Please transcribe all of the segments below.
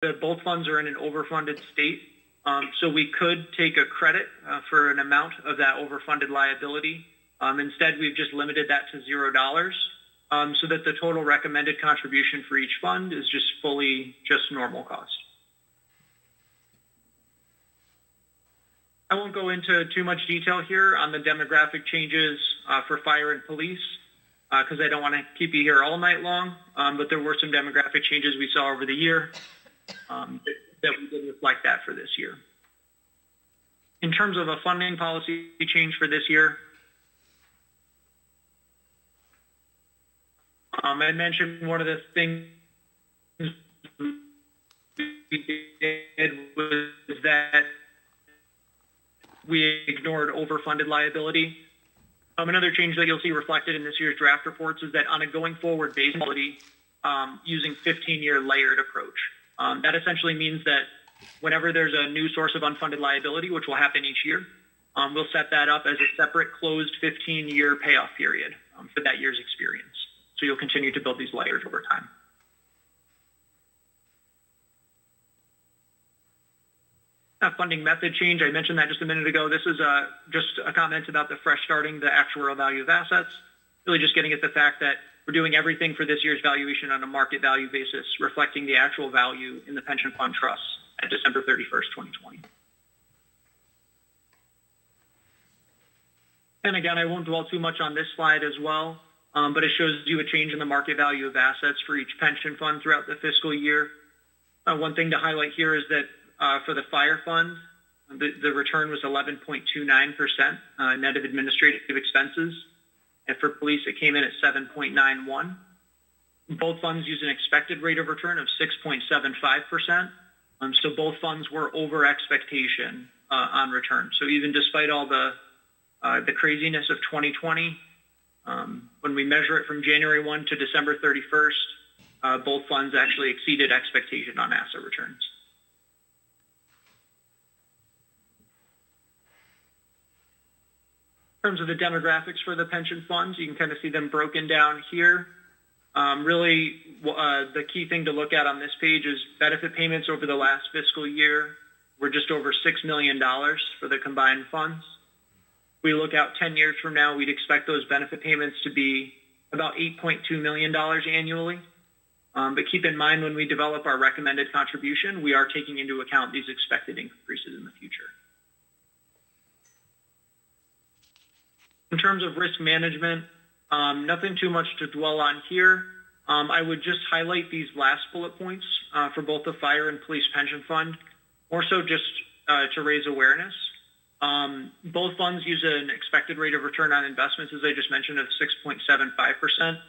that both funds are in an overfunded state. So we could take a credit for an amount of that overfunded liability. Instead, we've just limited that to $0, so that the total recommended contribution for each fund is just normal cost. I won't go into too much detail here on the demographic changes for fire and police, because I don't want to keep you here all night long, but there were some demographic changes we saw over the year that we did reflect that for this year. In terms of a funding policy change for this year, I mentioned one of the things we did was that we ignored overfunded liability. Another change that you'll see reflected in this year's draft reports is that on a going forward basis, using 15-year layered approach. That essentially means that whenever there's a new source of unfunded liability, which will happen each year, we'll set that up as a separate closed 15-year payoff period for that year's experience. So you'll continue to build these layers over time. Funding method change, I mentioned that just a minute ago. This is just a comment about the fresh starting the actuarial value of assets, really just getting at the fact that we're doing everything for this year's valuation on a market value basis, reflecting the actual value in the pension fund trusts at December 31st, 2020. And again, I won't dwell too much on this slide as well, but it shows you a change in the market value of assets for each pension fund throughout the fiscal year. One thing to highlight here is that for the fire fund, the return was 11.29% net of administrative expenses. And for police, it came in at 7.91. Both funds use an expected rate of return of 6.75%. So both funds were over expectation on return. So even despite all the craziness of 2020, when we measure it from January 1 to December 31st, both funds actually exceeded expectation on asset returns. In terms of the demographics for the pension funds, you can kind of see them broken down here. Really, the key thing to look at on this page is benefit payments over the last fiscal year were just over $6 million for the combined funds. We look out 10 years from now, we'd expect those benefit payments to be about $8.2 million annually. But keep in mind, when we develop our recommended contribution, we are taking into account these expected increases in the future. In terms of risk management, nothing too much to dwell on here. I would just highlight these last bullet points for both the fire and police pension fund, more so just to raise awareness. Both funds use an expected rate of return on investments, as I just mentioned, of 6.75%,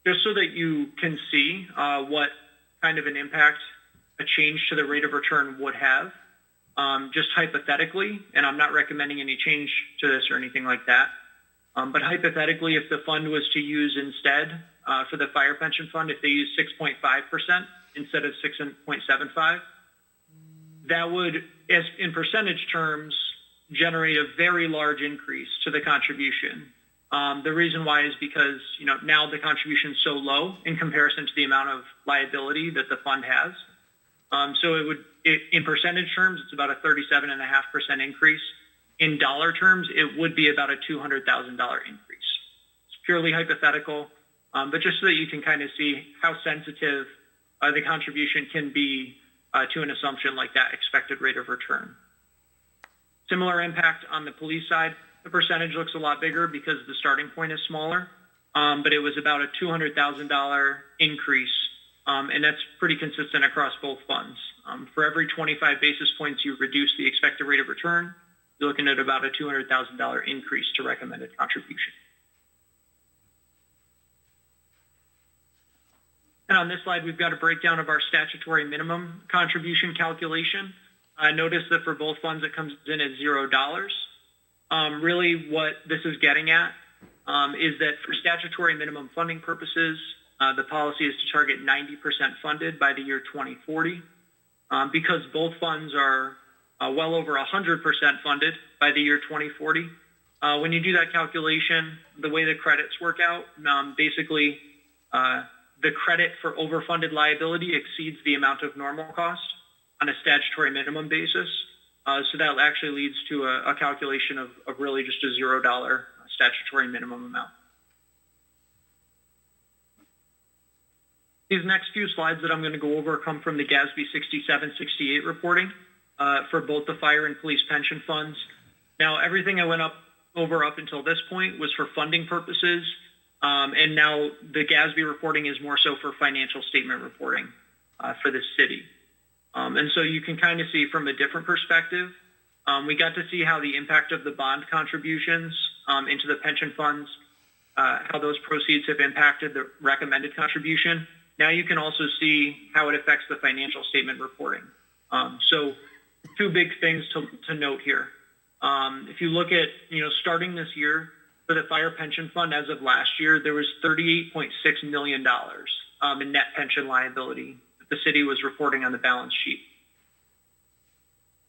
just so that you can see what kind of an impact a change to the rate of return would have. Just hypothetically, and I'm not recommending any change to this or anything like that, but hypothetically, if the fund was to use instead for the fire pension fund, if they use 6.5% instead of 6.75%, that would, as in percentage terms, generate a very large increase to the contribution. The reason why is because now the contribution is so low in comparison to the amount of liability that the fund has. So it would, in percentage terms, it's about a 37.5% increase. In dollar terms, it would be about a $200,000 increase. It's purely hypothetical, but just so that you can kind of see how sensitive the contribution can be to an assumption like that expected rate of return. Similar impact on the police side. The percentage looks a lot bigger because the starting point is smaller, but it was about a $200,000 increase. And that's pretty consistent across both funds. For every 25 basis points you reduce the expected rate of return, you're looking at about a $200,000 increase to recommended contribution. And on this slide, we've got a breakdown of our statutory minimum contribution calculation. Notice that for both funds, it comes in at $0. Really what this is getting at is that for statutory minimum funding purposes, the policy is to target 90% funded by the year 2040. Because both funds are well over 100% funded by the year 2040. When you do that calculation, the way the credits work out, basically the credit for overfunded liability exceeds the amount of normal cost on a statutory minimum basis. So that actually leads to a calculation of really just a $0 statutory minimum amount. These next few slides that I'm going to go over come from the Gatsby 67-68 reporting for both the fire and police pension funds. Now, everything I went over up until this point was for funding purposes, and now the Gatsby reporting is more so for financial statement reporting for the city. And so you can kind of see from a different perspective. We got to see how the impact of the bond contributions into the pension funds, how those proceeds have impacted the recommended contribution. Now you can also see how it affects the financial statement reporting. So two big things to note here. If you look at, starting this year for the fire pension fund as of last year, there was $38.6 million in net pension liability that the city was reporting on the balance sheet.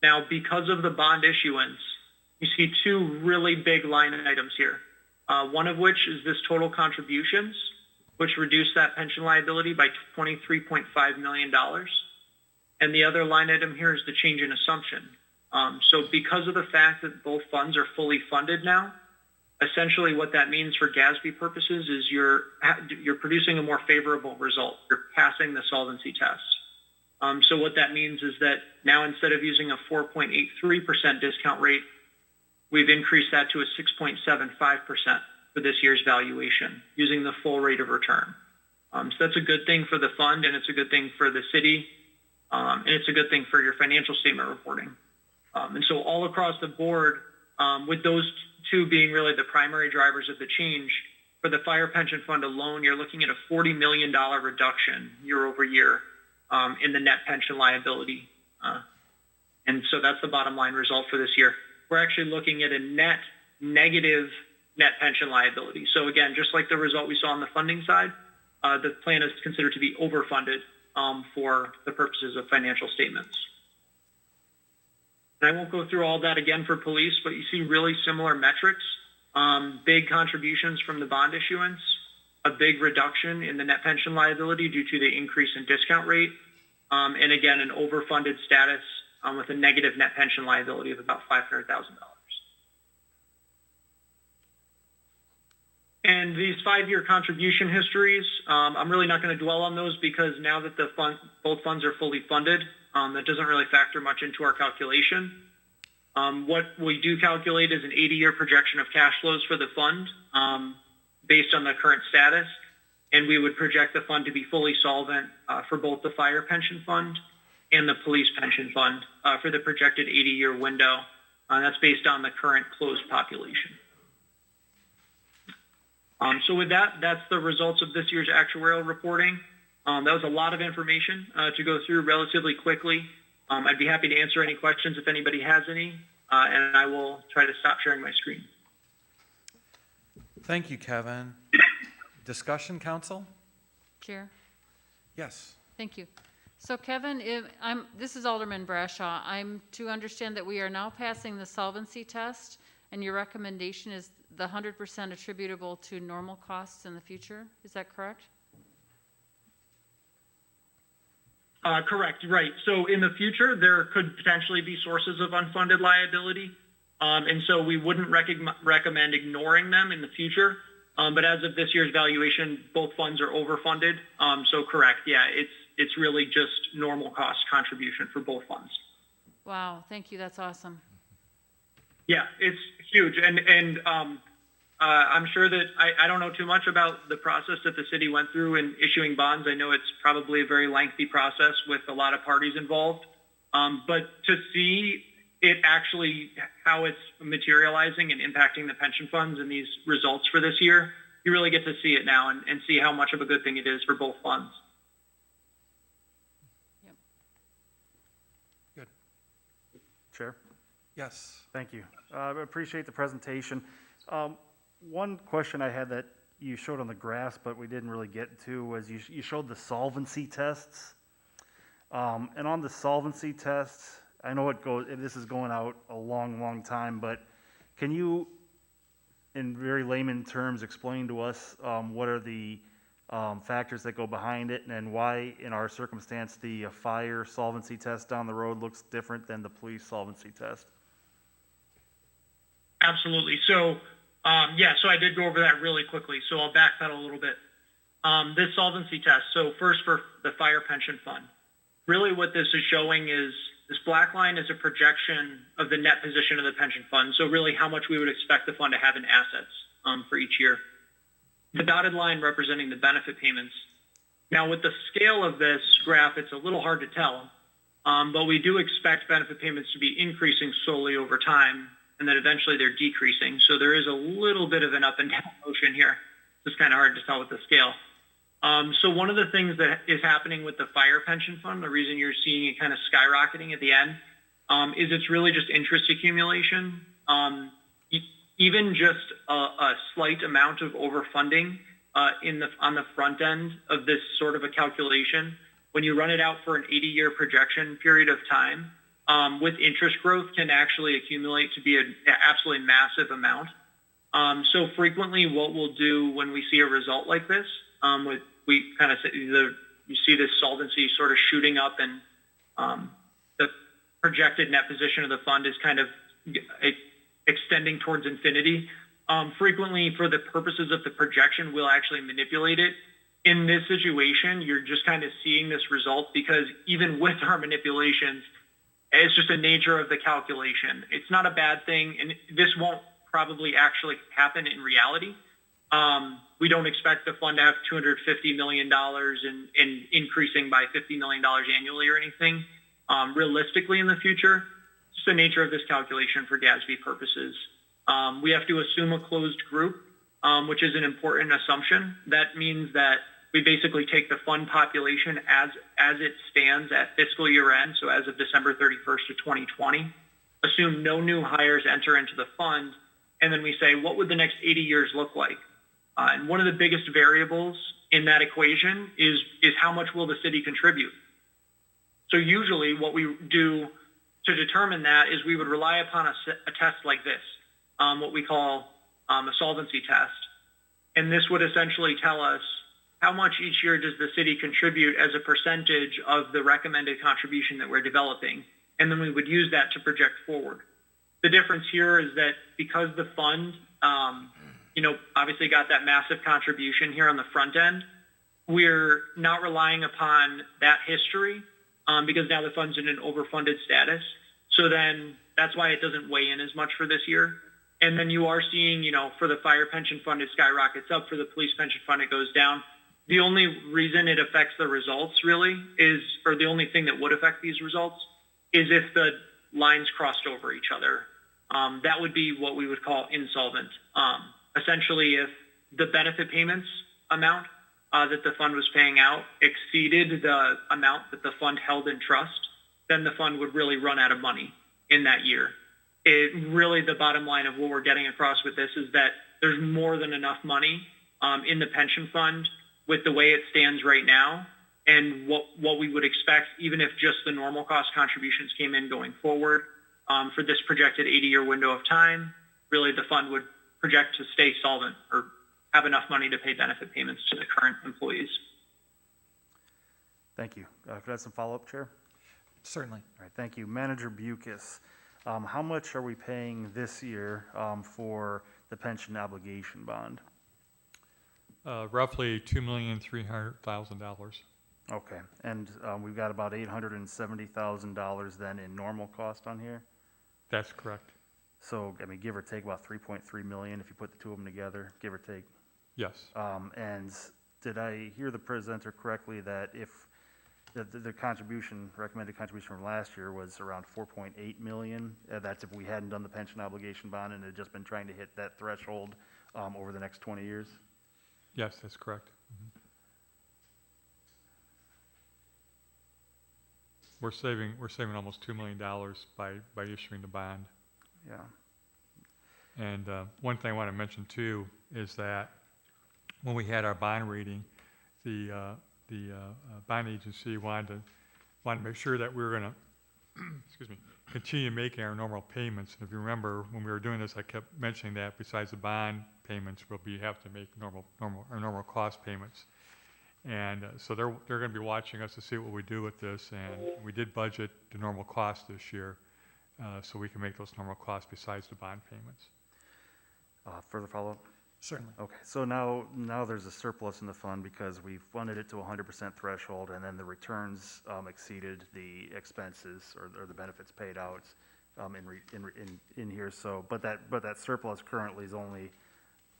Now, because of the bond issuance, you see two really big line items here. One of which is this total contributions, which reduced that pension liability by $23.5 million. And the other line item here is the change in assumption. So because of the fact that both funds are fully funded now, essentially what that means for Gatsby purposes is you're producing a more favorable result. You're passing the solvency test. So what that means is that now instead of using a 4.83% discount rate, we've increased that to a 6.75% for this year's valuation using the full rate of return. So that's a good thing for the fund, and it's a good thing for the city, and it's a good thing for your financial statement reporting. And so all across the board, with those two being really the primary drivers of the change, for the fire pension fund alone, you're looking at a $40 million reduction year over year in the net pension liability. And so that's the bottom line result for this year. We're actually looking at a net negative net pension liability. So again, just like the result we saw on the funding side, the plan is considered to be overfunded for the purposes of financial statements. And I won't go through all that again for police, but you see really similar metrics, big contributions from the bond issuance, a big reduction in the net pension liability due to the increase in discount rate, and again, an overfunded status with a negative net pension liability of about $500,000. And these 5-year contribution histories, I'm really not going to dwell on those because now that both funds are fully funded, that doesn't really factor much into our calculation. What we do calculate is an 80-year projection of cash flows for the fund based on the current status, and we would project the fund to be fully solvent for both the fire pension fund and the police pension fund for the projected 80-year window. That's based on the current closed population. So with that, that's the results of this year's actuarial reporting. That was a lot of information to go through relatively quickly. I'd be happy to answer any questions if anybody has any, and I will try to stop sharing my screen. Thank you, Kevin. Discussion, council? Chair? Yes. Thank you. So Kevin, this is Alderman Brashaw. I'm to understand that we are now passing the solvency test, and your recommendation is the 100% attributable to normal costs in the future. Is that correct? Correct, right. So in the future, there could potentially be sources of unfunded liability. And so we wouldn't recommend ignoring them in the future. But as of this year's valuation, both funds are overfunded. So correct, yeah, it's really just normal cost contribution for both funds. Wow, thank you. That's awesome. Yeah, it's huge. And I'm sure that I don't know too much about the process that the city went through in issuing bonds. I know it's probably a very lengthy process with a lot of parties involved. But to see it actually, how it's materializing and impacting the pension funds and these results for this year, you really get to see it now and see how much of a good thing it is for both funds. Yep. Good. Chair? Yes. Thank you. I appreciate the presentation. One question I had that you showed on the graphs, but we didn't really get to, was you showed the solvency tests. And on the solvency tests, I know this is going out a long, long time, but can you, in very layman terms, explain to us what are the factors that go behind it, and why, in our circumstance, the fire solvency test down the road looks different than the police solvency test. Absolutely. So, so I did go over that really quickly. So I'll backpedal a little bit. This solvency test. So first for the fire pension fund, really what this is showing is this black line is a projection of the net position of the pension fund. So really how much we would expect the fund to have in assets for each year. The dotted line representing the benefit payments. Now with the scale of this graph, it's a little hard to tell, but we do expect benefit payments to be increasing slowly over time, and then eventually they're decreasing. So there is a little bit of an up and down motion here. It's kind of hard to tell with the scale. So one of the things that is happening with the fire pension fund, the reason you're seeing it kind of skyrocketing at the end, is it's really just interest accumulation. Even just a slight amount of overfunding on the front end of this sort of a calculation, when you run it out for an 80-year projection period of time, with interest growth can actually accumulate to be an absolutely massive amount. So frequently what we'll do when we see a result like this, we kind of you see this solvency sort of shooting up, and the projected net position of the fund is kind of extending towards infinity. Frequently, for the purposes of the projection, we'll actually manipulate it. In this situation, you're just kind of seeing this result because even with our manipulations, it's just the nature of the calculation. It's not a bad thing, and this won't probably actually happen in reality. We don't expect the fund to have $250 million and increasing by $50 million annually or anything realistically in the future. It's just the nature of this calculation for Gatsby purposes. We have to assume a closed group, which is an important assumption. That means that we basically take the fund population as it stands at fiscal year end, so as of December 31st of 2020, assume no new hires enter into the fund, and then we say, what would the next 80 years look like? And one of the biggest variables in that equation is how much will the city contribute? So usually what we do to determine that is we would rely upon a test like this, what we call a solvency test. And this would essentially tell us how much each year does the city contribute as a percentage of the recommended contribution that we're developing. And then we would use that to project forward. The difference here is that because the fund, obviously got that massive contribution here on the front end, we're not relying upon that history because now the fund's in an overfunded status. So then that's why it doesn't weigh in as much for this year. And then you are seeing, for the fire pension fund, it skyrockets up. For the police pension fund, it goes down. The only reason it affects the results really or the only thing that would affect these results is if the lines crossed over each other. That would be what we would call insolvent. Essentially, if the benefit payments amount that the fund was paying out exceeded the amount that the fund held in trust, then the fund would really run out of money in that year. The bottom line of what we're getting across with this is that there's more than enough money in the pension fund with the way it stands right now, and what we would expect, even if just the normal cost contributions came in going forward for this projected 80-year window of time, really the fund would project to stay solvent or have enough money to pay benefit payments to the current employees. Thank you. Could I have some follow-up, Chair? Certainly. All right, thank you. Manager Bucas, how much are we paying this year for the pension obligation bond? Roughly $2,300,000. Okay, and we've got about $870,000 then in normal cost on here? That's correct. So, give or take about 3.3 million if you put the two of them together, give or take. Yes. And did I hear the presenter correctly that if the recommended contribution from last year was around 4.8 million, that's if we hadn't done the pension obligation bond and had just been trying to hit that threshold over the next 20 years? Yes, that's correct. Mm-hmm. We're saving almost $2 million by issuing the bond. Yeah. And one thing I want to mention too is that when we had our bond reading, the bond agency wanted to make sure that we were going to continue making our normal payments. And if you remember, when we were doing this, I kept mentioning that besides the bond payments, we have to make our normal cost payments. And so they're going to be watching us to see what we do with this. And we did budget the normal cost this year, so we can make those normal costs besides the bond payments. Further follow-up? Certainly. Okay, so now there's a surplus in the fund because we funded it to 100% threshold, and then the returns exceeded the expenses or the benefits paid out in here. So, but that surplus currently is only,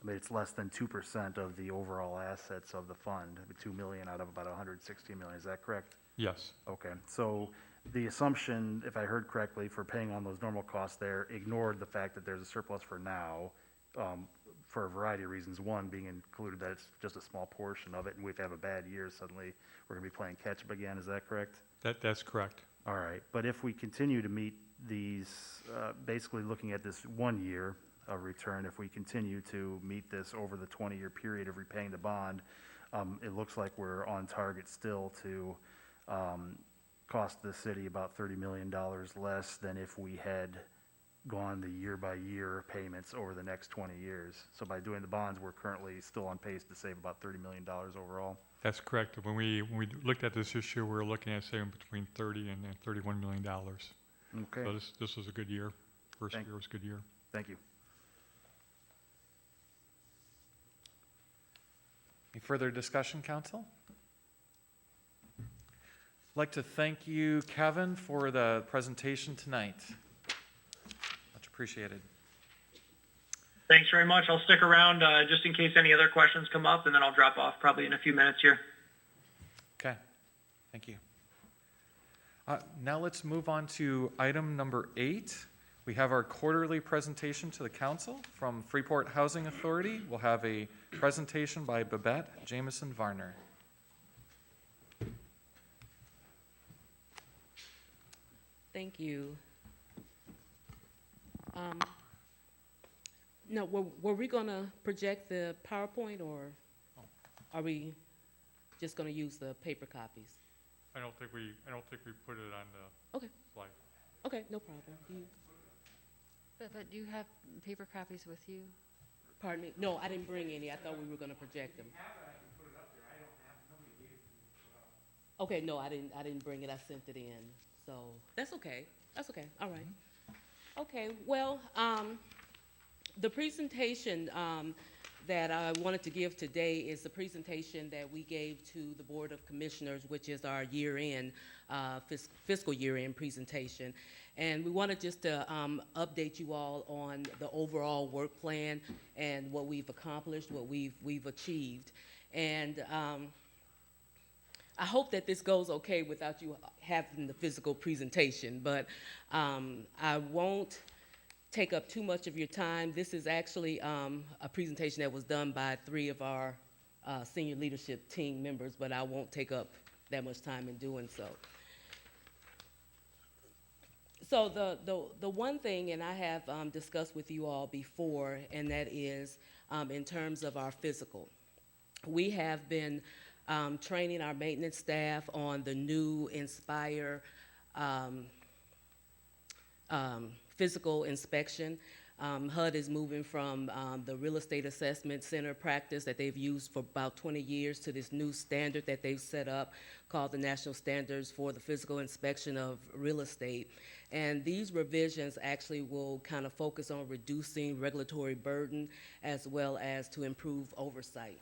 I mean, it's less than 2% of the overall assets of the fund, 2 million out of about 160 million. Is that correct? Yes, Okay, so the assumption, if I heard correctly, for paying on those normal costs there, ignored the fact that there's a surplus for now, for a variety of reasons. One being included that it's just a small portion of it, and if we have a bad year, suddenly we're gonna be playing catch-up again. Is that correct? that's correct. All right, but if we continue to meet these, basically looking at this 1 year of return, if we continue to meet this over the 20-year period of repaying the bond, it looks like we're on target still to cost the city about $30 million less than if we had gone the year-by-year payments over the next 20 years. So by doing the bonds, we're currently still on pace to save about $30 million overall. That's correct. When we looked at this issue, we were looking at saving between $30 and $31 million. Okay, So this was a good year. First Thank- year was a good year. thank you. Any further discussion, council? I'd like to thank you, Kevin, for the presentation tonight. Much appreciated. Thanks very much. I'll stick around just in case any other questions come up, and then I'll drop off probably in a few minutes here. Okay, thank you. Now let's move on to item number 8. We have our quarterly presentation to the council from Freeport Housing Authority. We'll have a presentation by Babette Jameson Varner. Thank you. No, were we gonna project the PowerPoint, or are we just gonna use the paper copies? I don't think we put it on the Okay. slide. Okay, no problem. But do you have paper copies with you? Pardon me? No, I didn't bring any. I thought we were gonna project them. Okay, no, I didn't bring it. I sent it in. So that's okay. That's okay. All right. Okay, well, the presentation that I wanted to give today is the presentation that we gave to the Board of Commissioners, which is our year-end, fiscal year-end presentation. And we wanted just to update you all on the overall work plan and what we've accomplished, what we've achieved. And I hope that this goes okay without you having the physical presentation, but I won't take up too much of your time. This is actually a presentation that was done by 3 of our senior leadership team members, but I won't take up that much time in doing so. So the one thing, and I have discussed with you all before, and that is in terms of our physical. We have been training our maintenance staff on the new Inspire physical inspection. HUD is moving from the real estate assessment center practice that they've used for about 20 years to this new standard that they've set up called the National Standards for the Physical Inspection of Real Estate. And these revisions actually will kind of focus on reducing regulatory burden as well as to improve oversight.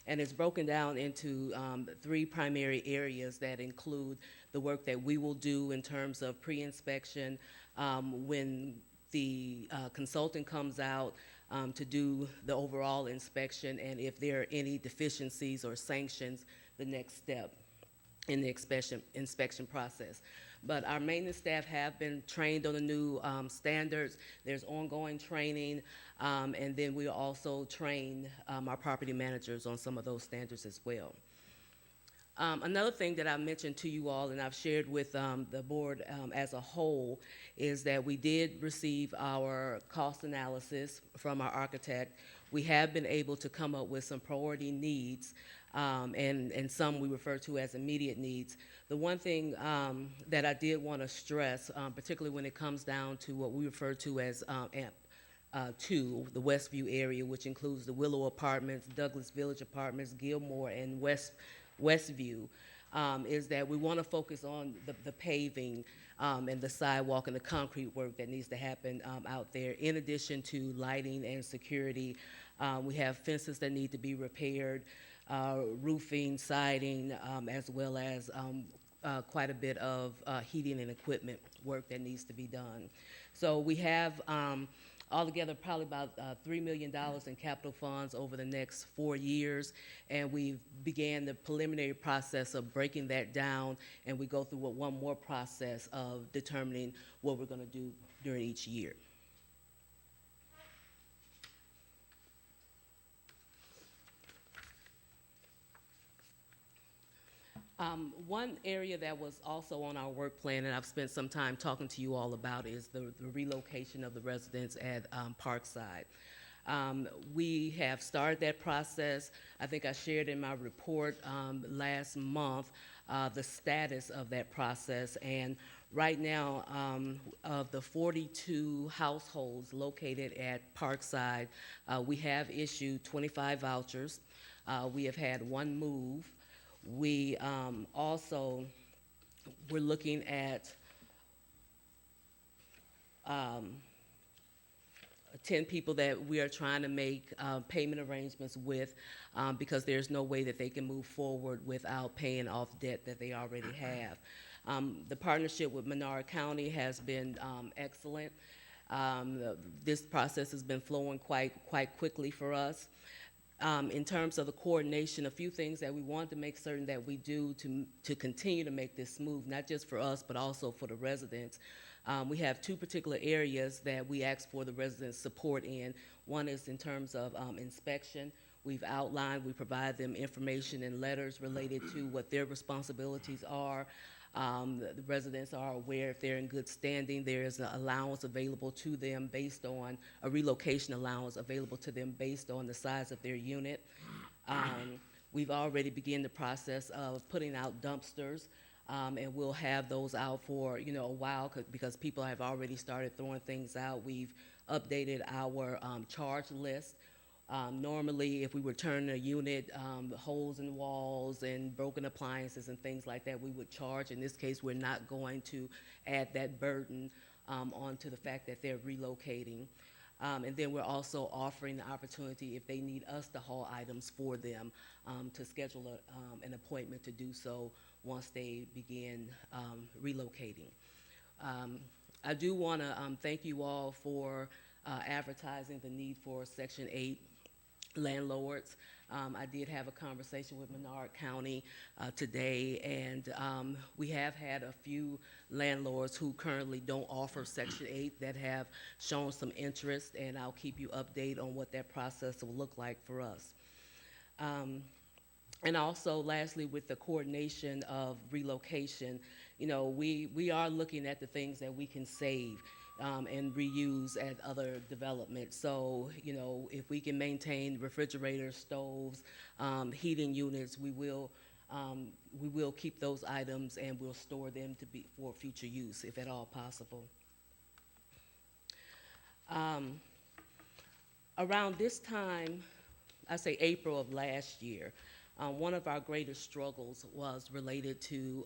And it's broken down into 3 primary areas that include the work that we will do in terms of pre-inspection, when the consultant comes out to do the overall inspection, and if there are any deficiencies or sanctions, the next step in the inspection process. But our maintenance staff have been trained on the new standards. There's ongoing training, and then we also train our property managers on some of those standards as well. Another thing that I mentioned to you all, and I've shared with the board as a whole, is that we did receive our cost analysis from our architect. We have been able to come up with some priority needs, and some we refer to as immediate needs. The one thing that I did want to stress, particularly when it comes down to what we refer to as AMP2, the Westview area, which includes the Willow Apartments, Douglas Village Apartments, Gilmore, and West Westview, is that we want to focus on the paving and the sidewalk and the concrete work that needs to happen out there. In addition to lighting and security, we have fences that need to be repaired, roofing, siding, as well as quite a bit of heating and equipment work that needs to be done. So we have altogether probably about $3 million in capital funds over the next 4 years, and we began the preliminary process of breaking that down, and we go through one more process of determining what we're going to do during each year. One area that was also on our work plan, and I've spent some time talking to you all about, is the relocation of the residents at Parkside. We have started that process. I think I shared in my report last month the status of that process. And right now, of the 42 households located at Parkside, we have issued 25 vouchers. We have had one move. We also, we're looking at 10 people that we are trying to make payment arrangements with because there's no way that they can move forward without paying off debt that they already have. The partnership with Menard County has been excellent. This process has been flowing quite quickly for us. In terms of the coordination, a few things that we want to make certain that we do to continue to make this smooth, not just for us, but also for the residents. We have two particular areas that we ask for the residents' support in. One is in terms of inspection. We've outlined, we provide them information and letters related to what their responsibilities are. The residents are aware if they're in good standing. There is an allowance available to them based on, a relocation allowance available to them based on the size of their unit. We've already begun the process of putting out dumpsters, and we'll have those out for, a while because people have already started throwing things out. We've updated our charge list. Normally, if we were turning a unit, holes in walls and broken appliances and things like that, we would charge. In this case, we're not going to add that burden onto the fact that they're relocating. And then we're also offering the opportunity, if they need us to haul items for them, to schedule an appointment to do so once they begin relocating. I do want to thank you all for advertising the need for Section 8 landlords. I did have a conversation with Menard County today, and we have had a few landlords who currently don't offer Section 8 that have shown some interest, and I'll keep you updated on what that process will look like for us. And also, lastly, with the coordination of relocation, we are looking at the things that we can save and reuse at other developments. So, if we can maintain refrigerators, stoves, heating units, we will keep those items and we'll store them for future use, if at all possible. Around this time, I say April of last year, one of our greatest struggles was related to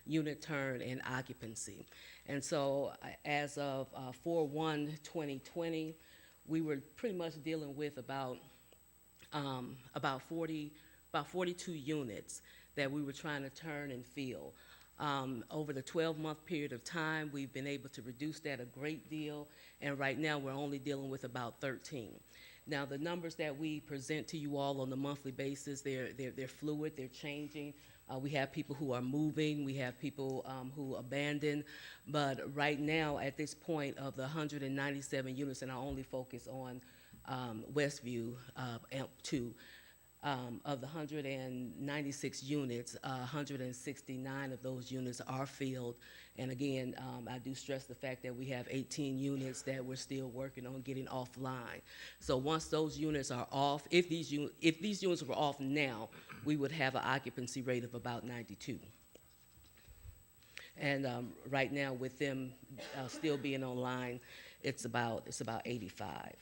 unit turn and occupancy. And so as of 4/1/2020, we were pretty much dealing with about 42 units that we were trying to turn and fill. Over the 12-month period of time, we've been able to reduce that a great deal, and right now we're only dealing with about 13. Now, the numbers that we present to you all on a monthly basis, they're fluid, they're changing. We have people who are moving, we have people who abandon, but right now, at this point of the 197 units, and I only focus on Westview, AMP2, of the 196 units, 169 of those units are filled. And again, I do stress the fact that we have 18 units that we're still working on getting offline. So once those units are off, if these units were off now, we would have an occupancy rate of about 92. And right now, with them still being online, it's about 85.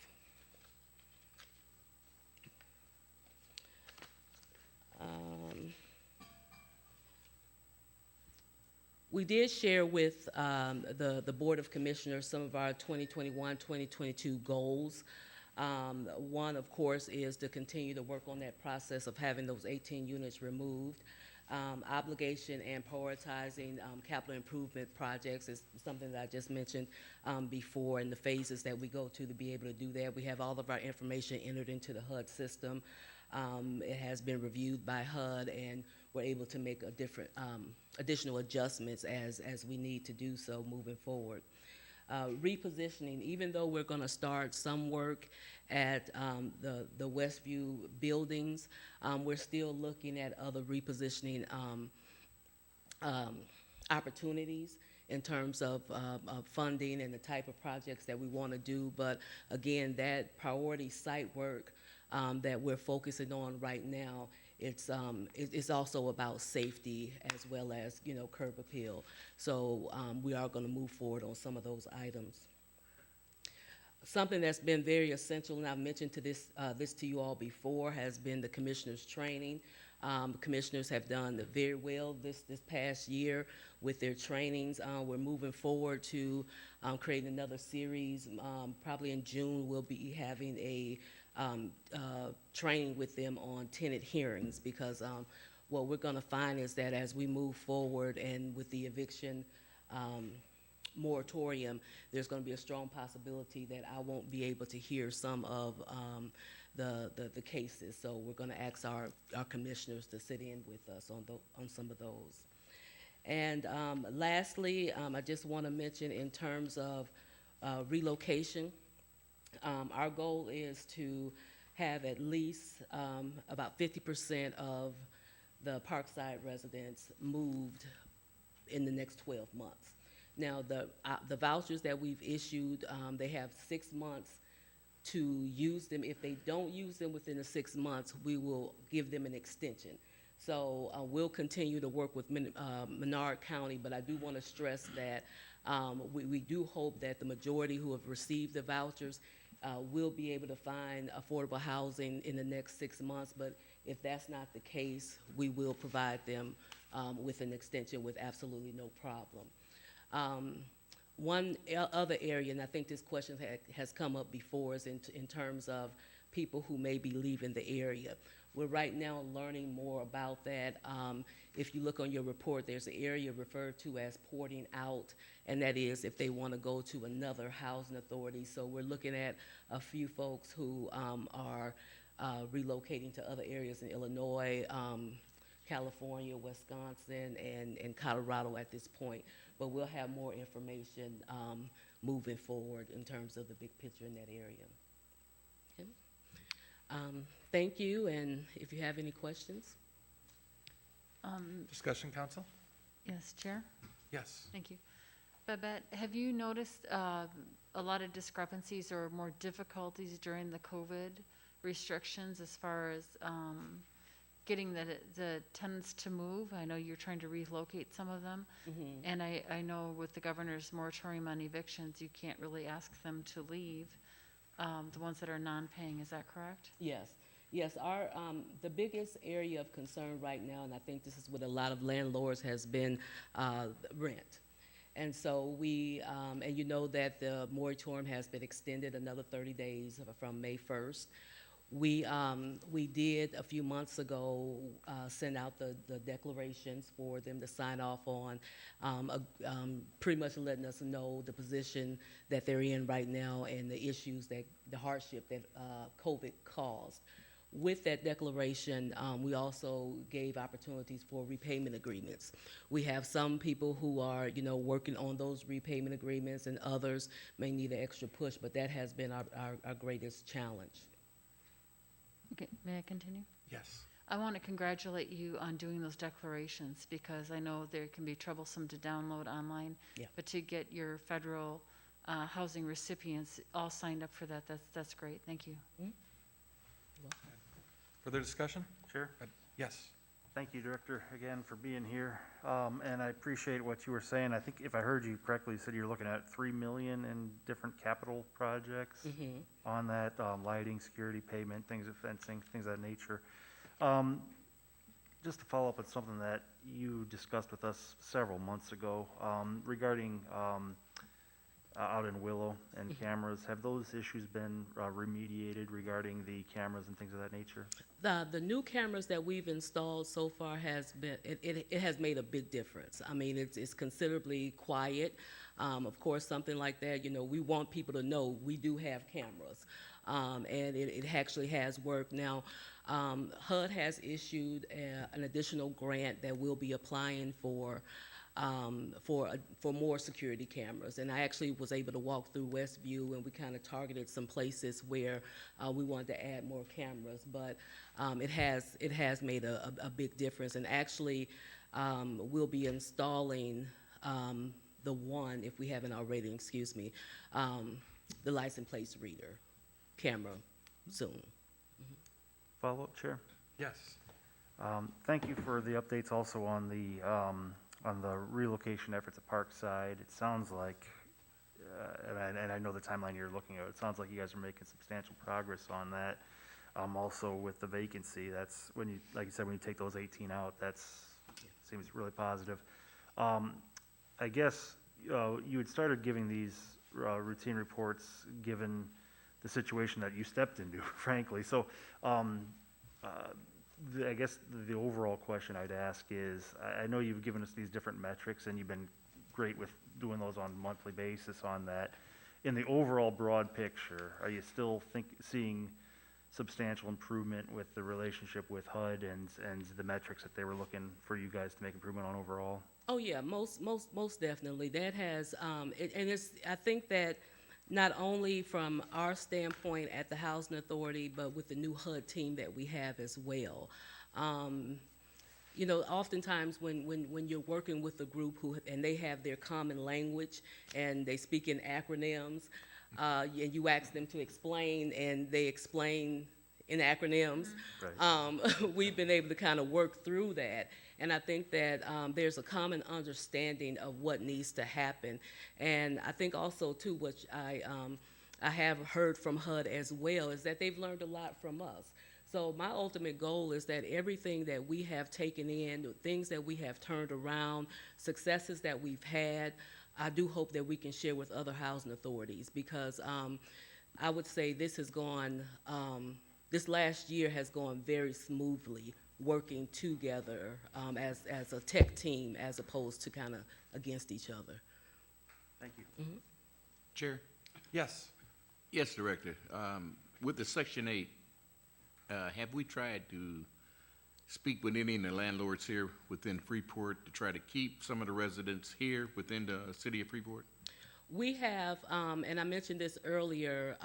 We did share with the Board of Commissioners some of our 2021, 2022 goals. One, of course, is to continue to work on that process of having those 18 units removed. Obligation and prioritizing capital improvement projects is something that I just mentioned before, and the phases that we go to be able to do that. We have all of our information entered into the HUD system. It has been reviewed by HUD, and we're able to make additional adjustments as we need to do so moving forward. Repositioning, even though we're going to start some work at the Westview buildings, we're still looking at other repositioning opportunities in terms of funding and the type of projects that we want to do. But again, that priority site work that we're focusing on right now, it's also about safety as well as, curb appeal. So we are going to move forward on some of those items. Something that's been very essential, and I've mentioned this to you all before, has been the commissioners' training. Commissioners have done very well this past year with their trainings. We're moving forward to creating another series. Probably in June, we'll be having a training with them on tenant hearings, because what we're going to find is that as we move forward and with the eviction moratorium, there's going to be a strong possibility that I won't be able to hear some of the cases. So we're going to ask our commissioners to sit in with us on some of those. And lastly, I just want to mention in terms of relocation, our goal is to have at least about 50% of the Parkside residents moved in the next 12 months. Now, the vouchers that we've issued, they have 6 months to use them. If they don't use them within the 6 months, we will give them an extension. So we'll continue to work with Menard County, but I do want to stress that we do hope that the majority who have received the vouchers will be able to find affordable housing in the next 6 months. But if that's not the case, we will provide them with an extension with absolutely no problem. One other area, and I think this question has come up before, is in terms of people who may be leaving the area. We're right now learning more about that. If you look on your report, there's an area referred to as porting out, and that is if they want to go to another housing authority. So we're looking at a few folks who are relocating to other areas in Illinois, California, Wisconsin, and Colorado at this point. But we'll have more information moving forward in terms of the big picture in that area. Okay. Thank you, and if you have any questions. Discussion, council? Yes, Chair? Yes. Thank you. Babette, have you noticed a lot of discrepancies or more difficulties during the COVID restrictions as far as getting the tenants to move? I know you're trying to relocate some of them. Mm-hmm. And I know with the governor's moratorium on evictions, you can't really ask them to leave, the ones that are non-paying. Is that correct? Yes. Yes, our the biggest area of concern right now, and I think this is what a lot of landlords has been, rent. And so we, and you know that the moratorium has been extended another 30 days from May 1st. We did a few months ago send out the declarations for them to sign off on, pretty much letting us know the position that they're in right now and the issues the hardship that COVID caused. With that declaration, we also gave opportunities for repayment agreements. We have some people who are, working on those repayment agreements, and others may need an extra push, but that has been our greatest challenge. Okay, may I continue? Yes. I want to congratulate you on doing those declarations, because I know they can be troublesome to download online. Yeah. But to get your federal housing recipients all signed up for that, that's great. Thank you. Mm-hmm. Further discussion? Sure. Yes. Thank you, Director, again, for being here. And I appreciate what you were saying. I think if I heard you correctly, you said you're looking at $3 million in different capital projects on that, lighting, security, pavement, things of fencing, things of that nature. Just to follow up on something that you discussed with us several months ago, regarding, out in Willow and cameras, have those issues been remediated regarding the cameras and things of that nature? The new cameras that we've installed so far has been, it has made a big difference. I mean, it's considerably quiet. Of course, something like that, you know, we want people to know we do have cameras. And it actually has worked. Now, HUD has issued an additional grant that we'll be applying for more security cameras. And I actually was able to walk through Westview, and we kind of targeted some places where we wanted to add more cameras. But it has made a big difference. And actually, we'll be installing the one, if we haven't already, excuse me, the license plate reader camera soon. Follow-up, Chair? Yes. Thank you for the updates also on the relocation efforts at Parkside. It sounds like, and I know the timeline you're looking at, it sounds like you guys are making substantial progress on that. Also with the vacancy, that's when you, like you said, when you take those 18 out, seems really positive. I guess you had started giving these routine reports given the situation that you stepped into, frankly. So I guess the overall question I'd ask is, I know you've given us these different metrics and you've been great with doing those on a monthly basis on that. In the overall broad picture, are you still seeing substantial improvement with the relationship with HUD and the metrics that they were looking for you guys to make improvement on overall? Oh yeah, most definitely. That has, and it's, I think that not only from our standpoint at the Housing Authority, but with the new HUD team that we have as well. You know, oftentimes when you're working with a group and they have their common language and they speak in acronyms, and you ask them to explain and they explain in acronyms, Right. we've been able to kind of work through that. And I think that there's a common understanding of what needs to happen. And I think also, too, what I have heard from HUD as well is that they've learned a lot from us. So my ultimate goal is that everything that we have taken in, the things that we have turned around, successes that we've had, I do hope that we can share with other housing authorities, because I would say this has gone, this last year has gone very smoothly, working together as a tech team as opposed to kind of against each other. Thank you. Chair? Yes. Yes, Director. With the Section 8, have we tried to speak with any of the landlords here within Freeport to try to keep some of the residents here within the city of Freeport? We have, and I mentioned this earlier,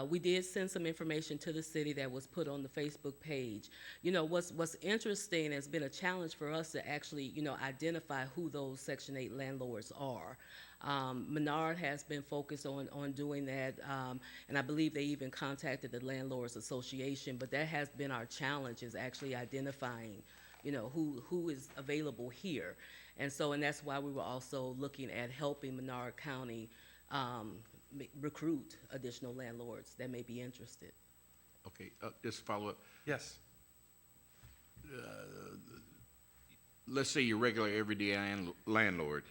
we did send some information to the city that was put on the Facebook page. You know, what's interesting, has been a challenge for us to actually, you know, identify who those Section 8 landlords are. Menard has been focused on doing that, and I believe they even contacted the Landlords Association, but that has been our challenge, is actually identifying, you know, who is available here. And that's why we were also looking at helping Menard County recruit additional landlords that may be interested. Okay, just follow up. Yes. Let's say your regular everyday landlord.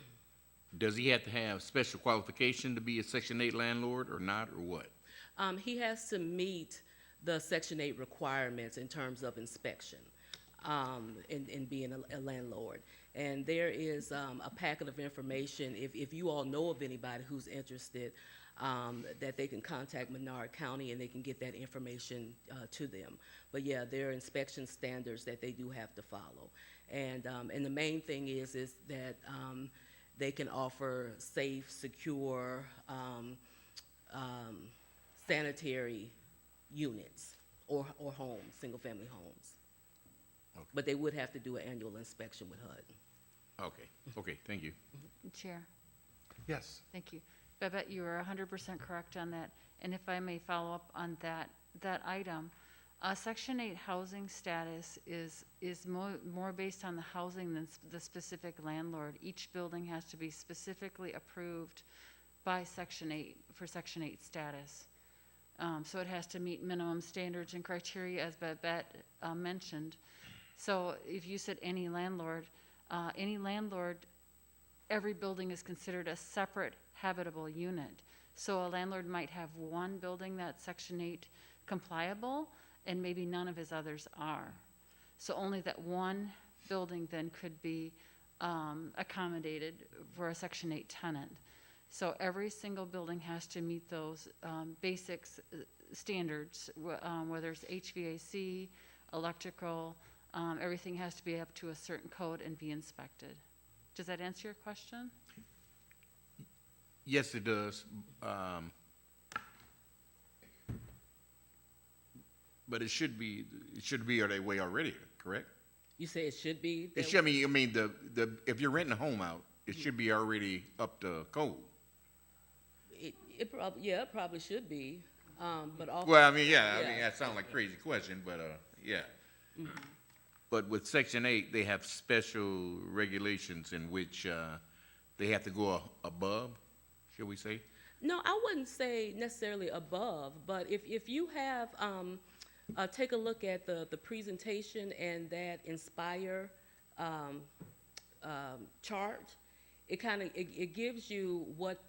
Does he have to have special qualification to be a Section 8 landlord or not, or what? He has to meet the Section 8 requirements in terms of inspection in being a landlord. And there is a packet of information, if you all know of anybody who's interested, that they can contact Menard County and they can get that information to them. But yeah, there are inspection standards that they do have to follow. And the main thing is that they can offer safe, secure, sanitary units or homes, single-family homes. Okay. But they would have to do an annual inspection with HUD. Okay, thank you. Chair, Yes. thank you. Babette, you are 100% correct on that. And if I may follow up on that item, Section 8 housing status is more based on the housing than the specific landlord. Each building has to be specifically approved by Section 8 for Section 8 status. So it has to meet minimum standards and criteria, as Babette mentioned. So if you said any landlord, every building is considered a separate habitable unit. So a landlord might have one building that's Section 8 compliable, and maybe none of his others are. So only that one building then could be accommodated for a Section 8 tenant. So every single building has to meet those basics standards, whether it's HVAC, electrical, everything has to be up to a certain code and be inspected. Does that answer your question? Yes, it does. But it should be that way already, correct? You say it should be? It should, I mean, if you're renting a home out, it should be already up to code. It probably should be, but also. Well, I mean, yeah, I mean, that sounds like a crazy question, but, yeah. But with Section 8, they have special regulations in which, they have to go above, shall we say? No, I wouldn't say necessarily above, but if you have, take a look at the presentation and that Inspire chart, it gives you what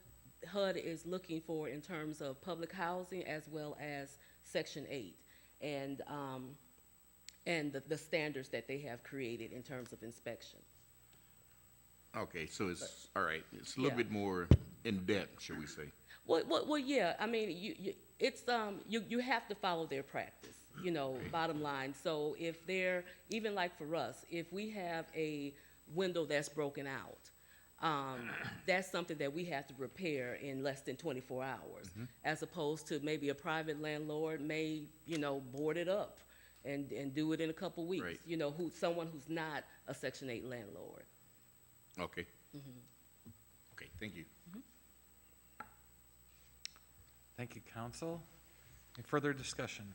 HUD is looking for in terms of public housing as well as Section 8 and the standards that they have created in terms of inspection. Okay, so it's, all right, it's a little Yeah. bit more in-depth, shall we say? Well, yeah, I mean, you have to follow their practice, bottom line. So if they're, even like for us, if we have a window that's broken out, that's something that we have to repair in less than 24 hours, as opposed to maybe a private landlord may, board it up and do it in a couple weeks, Right. Someone who's not a Section 8 landlord. Okay. Okay, thank you. Thank you, council. Any further discussion?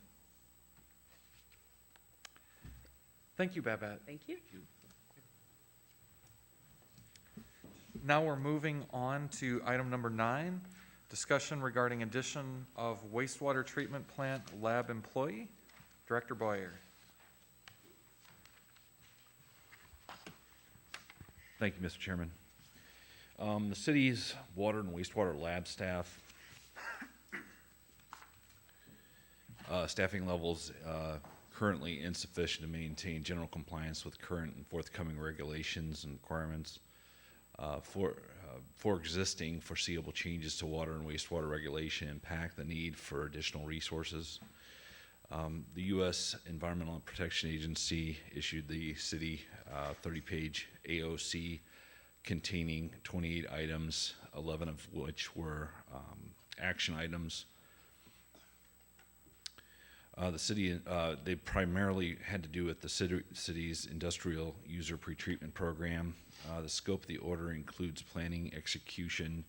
Thank you, Babette. Thank you. Now we're moving on to item number 9, discussion regarding addition of wastewater treatment plant lab employee. Director Boyer. Thank you, Mr. Chairman. The city's water and wastewater lab staff, staffing levels currently insufficient to maintain general compliance with current and forthcoming regulations and requirements. For existing foreseeable changes to water and wastewater regulation impact the need for additional resources. The U.S. Environmental Protection Agency issued the city 30-page AOC containing 28 items, 11 of which were action items. The city, they primarily had to do with the city's industrial user pretreatment program. The scope of the order includes planning, execution,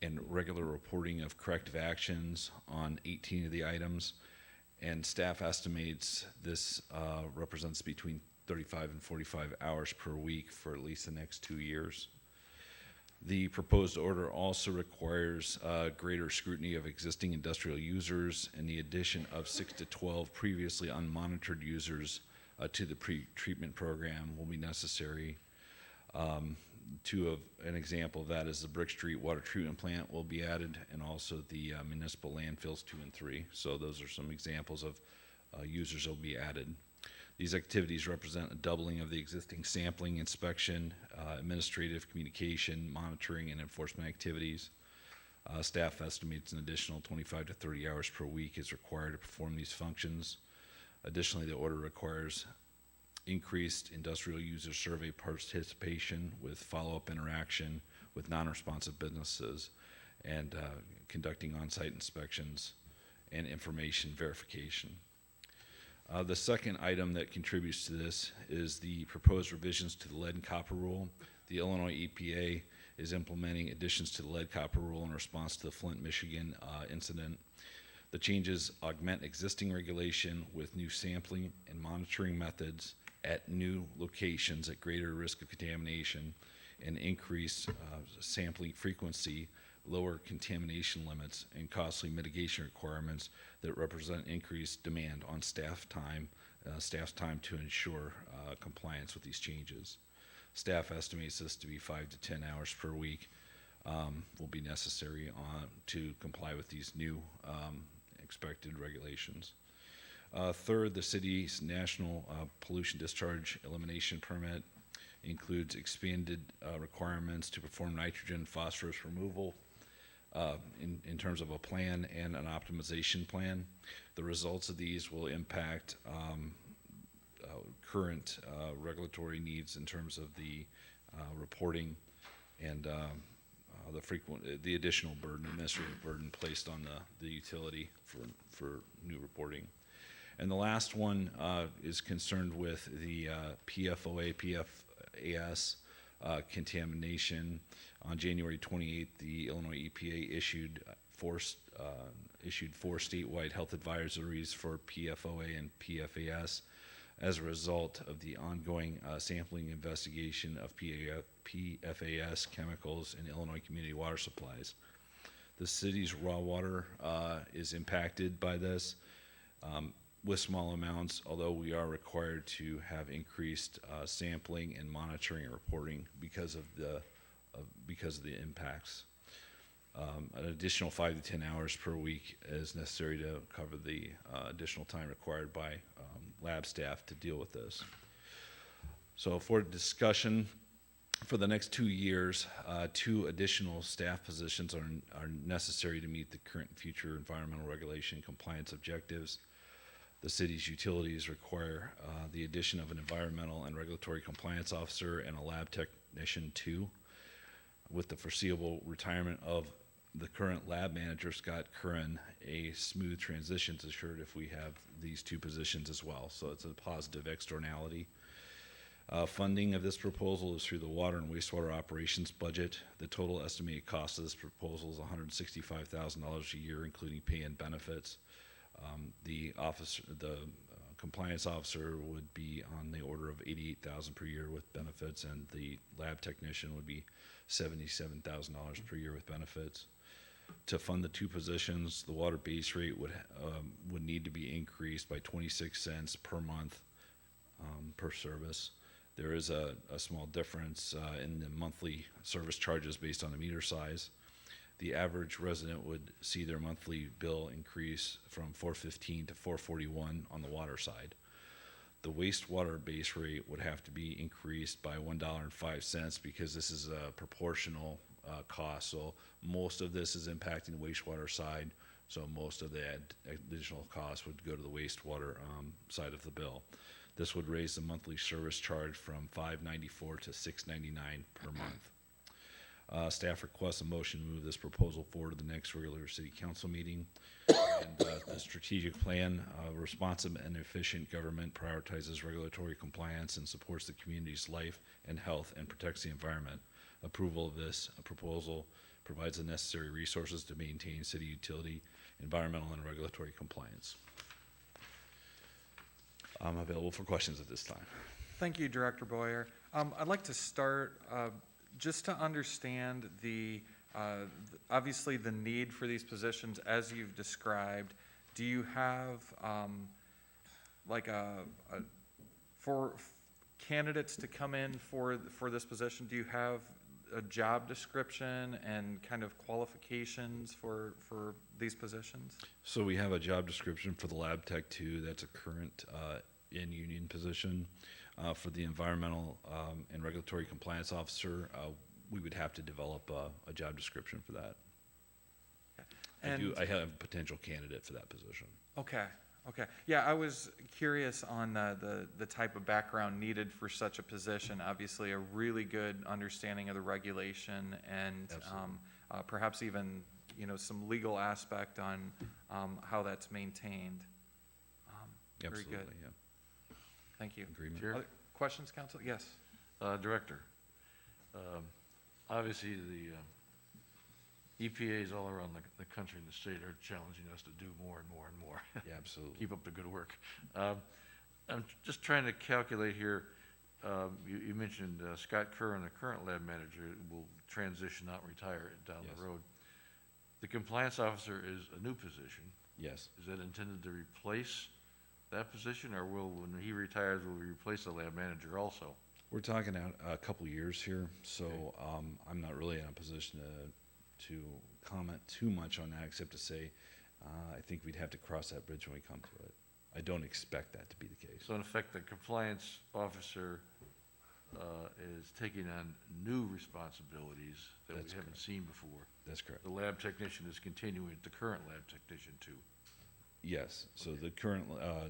and regular reporting of corrective actions on 18 of the items. And staff estimates this represents between 35 and 45 hours per week for at least the next 2 years. The proposed order also requires greater scrutiny of existing industrial users, and the addition of 6 to 12 previously unmonitored users to the pre-treatment program will be necessary. An example of that is the Brick Street Water Treatment Plant will be added, and also the municipal landfills 2 and 3. So those are some examples of users that will be added. These activities represent a doubling of the existing sampling, inspection, administrative, communication, monitoring, and enforcement activities. Staff estimates an additional 25 to 30 hours per week is required to perform these functions. Additionally, the order requires increased industrial user survey participation with follow-up interaction with non-responsive businesses, and conducting on-site inspections and information verification. The second item that contributes to this is the proposed revisions to the lead and copper rule. The Illinois EPA is implementing additions to the lead copper rule in response to the Flint, Michigan incident. The changes augment existing regulation with new sampling and monitoring methods at new locations at greater risk of contamination, and increase sampling frequency, lower contamination limits, and costly mitigation requirements that represent increased demand on staff time staff's time to ensure compliance with these changes. Staff estimates this to be 5 to 10 hours per week will be necessary to comply with these new expected regulations. Third, the city's national pollution discharge elimination permit includes expanded requirements to perform nitrogen and phosphorus removal in terms of a plan and an optimization plan. The results of these will impact current regulatory needs in terms of the reporting and the additional burden, administrative burden placed on the utility for new reporting. And the last one is concerned with the PFOA, PFAS contamination. On January 28th, the Illinois EPA issued four statewide health advisories for PFOA and PFAS as a result of the ongoing sampling investigation of PFAS chemicals in Illinois community water supplies. The city's raw water is impacted by this with small amounts, although we are required to have increased sampling and monitoring and reporting because of the impacts. An additional 5 to 10 hours per week is necessary to cover the additional time required by lab staff to deal with this. So for discussion, for the next 2 years, 2 additional staff positions are necessary to meet the current and future environmental regulation compliance objectives. The city's utilities require the addition of an environmental and regulatory compliance officer and a lab technician 2. With the foreseeable retirement of the current lab manager, Scott Curran, a smooth transition is assured if we have these 2 positions as well. So it's a positive externality. Funding of this proposal is through the water and wastewater operations budget. The total estimated cost of this proposal is $165,000 a year, including pay and benefits. The compliance officer would be on the order of $88,000 per year with benefits, and the lab technician would be $77,000 per year with benefits. To fund the 2 positions, the water base rate would need to be increased by 26 cents per month per service. There is a small difference in the monthly service charges based on the meter size. The average resident would see their monthly bill increase from $4.15 to $4.41 on the water side. The wastewater base rate would have to be increased by $1.05 because this is a proportional cost. So most of this is impacting the wastewater side. So most of the additional cost would go to the wastewater side of the bill. This would raise the monthly service charge from $5.94 to $6.99 per month. Staff requests a motion to move this proposal forward to the next regular city council meeting. And the strategic plan, responsive and efficient government prioritizes regulatory compliance and supports the community's life and health and protects the environment. Approval of this proposal provides the necessary resources to maintain city utility, environmental, and regulatory compliance. I'm available for questions at this time. Thank you, Director Boyer. I'd like to start just to understand obviously the need for these positions as you've described. Do you have for candidates to come in for this position? Do you have a job description and kind of qualifications for these positions? So we have a job description for the Lab Tech 2. That's a current in-union position. For the environmental and regulatory compliance officer, we would have to develop a job description for that. And I have a potential candidate for that position. Okay. Yeah, I was curious on the type of background needed for such a position. Obviously, a really good understanding of the regulation and perhaps even some legal aspect on how that's maintained. Very Absolutely, good. yeah. Thank you. Agreement. Chair? Other questions, Council? Yes. Director, obviously the EPAs all around the country and the state are challenging us to do more and more and more. Yeah, absolutely. Keep up the good work. I'm just trying to calculate here. You mentioned Scott Curran, the current lab manager, will transition out and retire down Yes. the road. The compliance officer is a new position. Yes. Is that intended to replace that position, or when he retires, will we replace the lab manager also? We're talking out a couple years here, so I'm not really in a position to comment too much on that, except to say I think we'd have to cross that bridge when we come to it. I don't expect that to be the case. So in effect, the compliance officer is taking on new responsibilities that we That's haven't seen before. That's correct. The lab technician is continuing with the current lab technician too. Yes, so the current,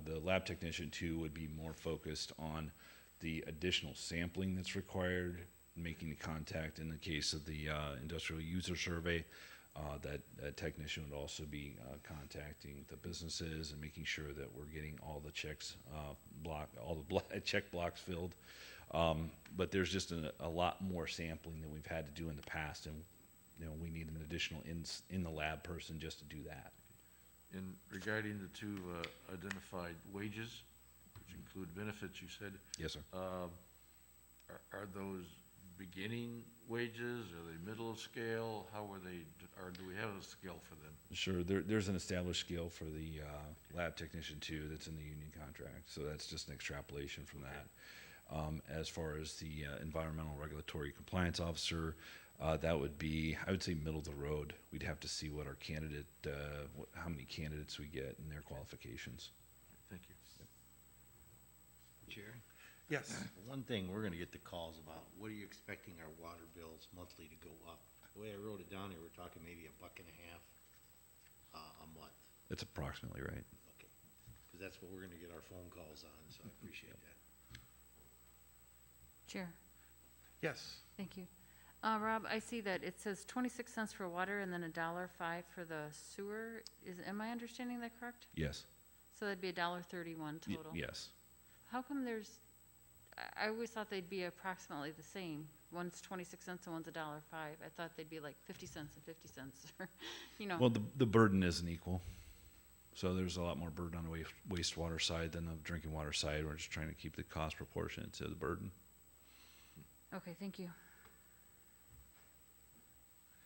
the lab technician two would be more focused on the additional sampling that's required, making the contact in the case of the industrial user survey. That technician would also be contacting the businesses and making sure that we're getting all the checks check blocks filled. But there's just a lot more sampling than we've had to do in the past, and we need an additional in the lab person just to do that. In regarding the two identified wages, which include benefits, you said, Yes, sir. are those beginning wages? Are they middle of scale? How are they, or do we have a scale for them? Sure, there's an established scale for the lab technician two that's in the union contract, so that's just an extrapolation from that. As far as the environmental regulatory compliance officer, that would be, I would say, middle of the road. We'd have to see what our candidate, how many candidates we get and their qualifications. Thank you. Chair, Yes. one thing, we're gonna get the calls about, what are you expecting our water bills monthly to go up? The way I wrote it down here, we're talking maybe $1.50 a month, That's approximately right. okay? Because that's what we're gonna get our phone calls on, so I appreciate that. Chair, Yes. thank you. Rob, I see that it says 26 cents for water and then $1.05 for the sewer. Am I understanding that correct? Yes. So that'd be $1.31 total? Yes. How come I always thought they'd be approximately the same. One's 26 cents and one's $1.05. I thought they'd be like 50 cents and 50 cents, or, Well, the burden isn't equal. So there's a lot more burden on the wastewater side than the drinking water side. We're just trying to keep the cost proportionate to the burden. Okay, thank you.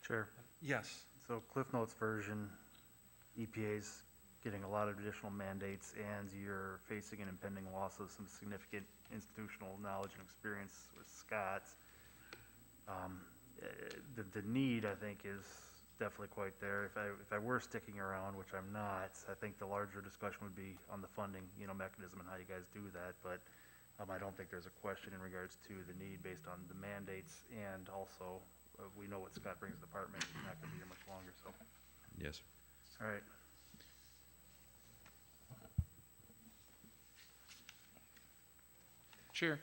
Chair, Yes. so Cliff Notes version, EPA's getting a lot of additional mandates, and you're facing an impending loss of some significant institutional knowledge and experience with Scott. The need, I think, is definitely quite there. If I were sticking around, which I'm not, I think the larger discussion would be on the funding, mechanism and how you guys do that. But I don't think there's a question in regards to the need based on the mandates, and also we know what Scott brings to the department. He's not going to be here much longer. So, Yes. all right. Chair.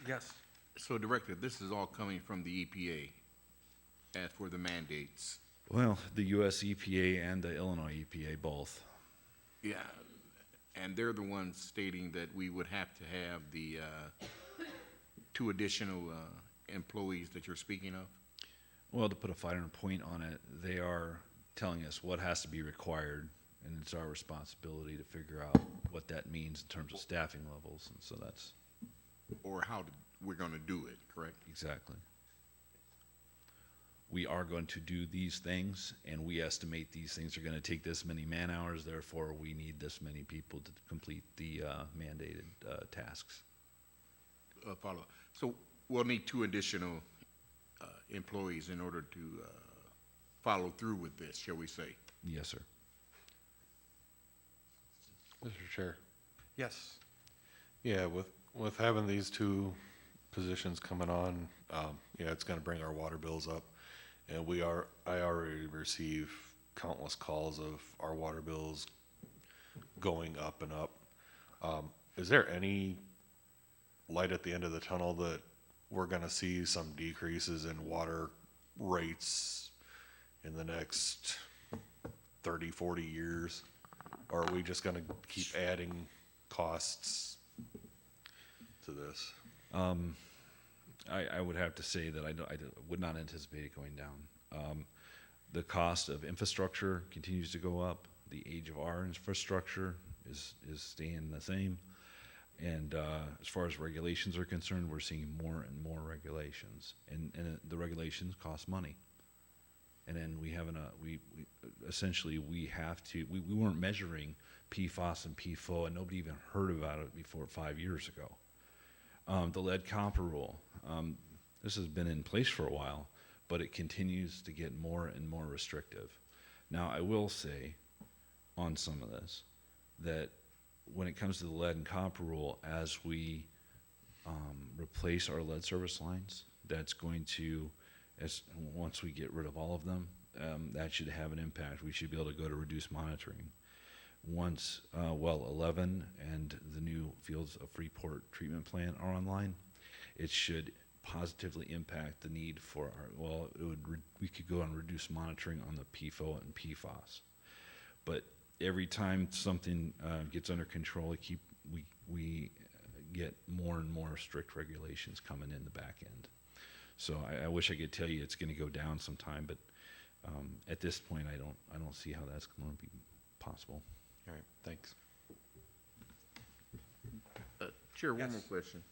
Yes. So Director, this is all coming from the EPA as for the mandates. Well, the US EPA and the Illinois EPA both. Yeah, and they're the ones stating that we would have to have the two additional employees that you're speaking of? Well, to put a finer point on it, they are telling us what has to be required, and it's our responsibility to figure out what that means in terms of staffing levels, and so that's Or how we're gonna do it, correct? exactly. We are going to do these things, and we estimate these things are gonna take this many man-hours, therefore we need this many people to complete the mandated tasks. Follow. So we'll need two additional employees in order to follow through with this, shall we say? Yes, sir. Mr. Chair, Yes. yeah, with having these two positions coming on, yeah, it's gonna bring our water bills up. And I already receive countless calls of our water bills going up and up. Is there any light at the end of the tunnel that we're gonna see some decreases in water rates in the next 30, 40 years? Or are we just gonna keep adding costs to this? I would have to say that I would not anticipate it going down. The cost of infrastructure continues to go up. The age of our infrastructure is staying the same. And as far as regulations are concerned, we're seeing more and more regulations. And the regulations cost money. And then we haven't, we essentially, we have to, we weren't measuring PFAS and PFOA, and nobody even heard about it before 5 years ago. The lead copper rule, this has been in place for a while, but it continues to get more and more restrictive. Now, I will say on some of this that when it comes to the lead and copper rule, as we replace our lead service lines, that's going to, once we get rid of all of them, that should have an impact. We should be able to go to reduced monitoring. Once well 11 and the new Fields of Freeport treatment plant are online, it should positively impact the need for our, we could go on reduced monitoring on the PFOA and PFAS. But every time something gets under control, we get more and more strict regulations coming in the back end. So I wish I could tell you it's going to go down sometime, but at this point, I don't see how that's going to be possible. All right, thanks. Chair, one more question.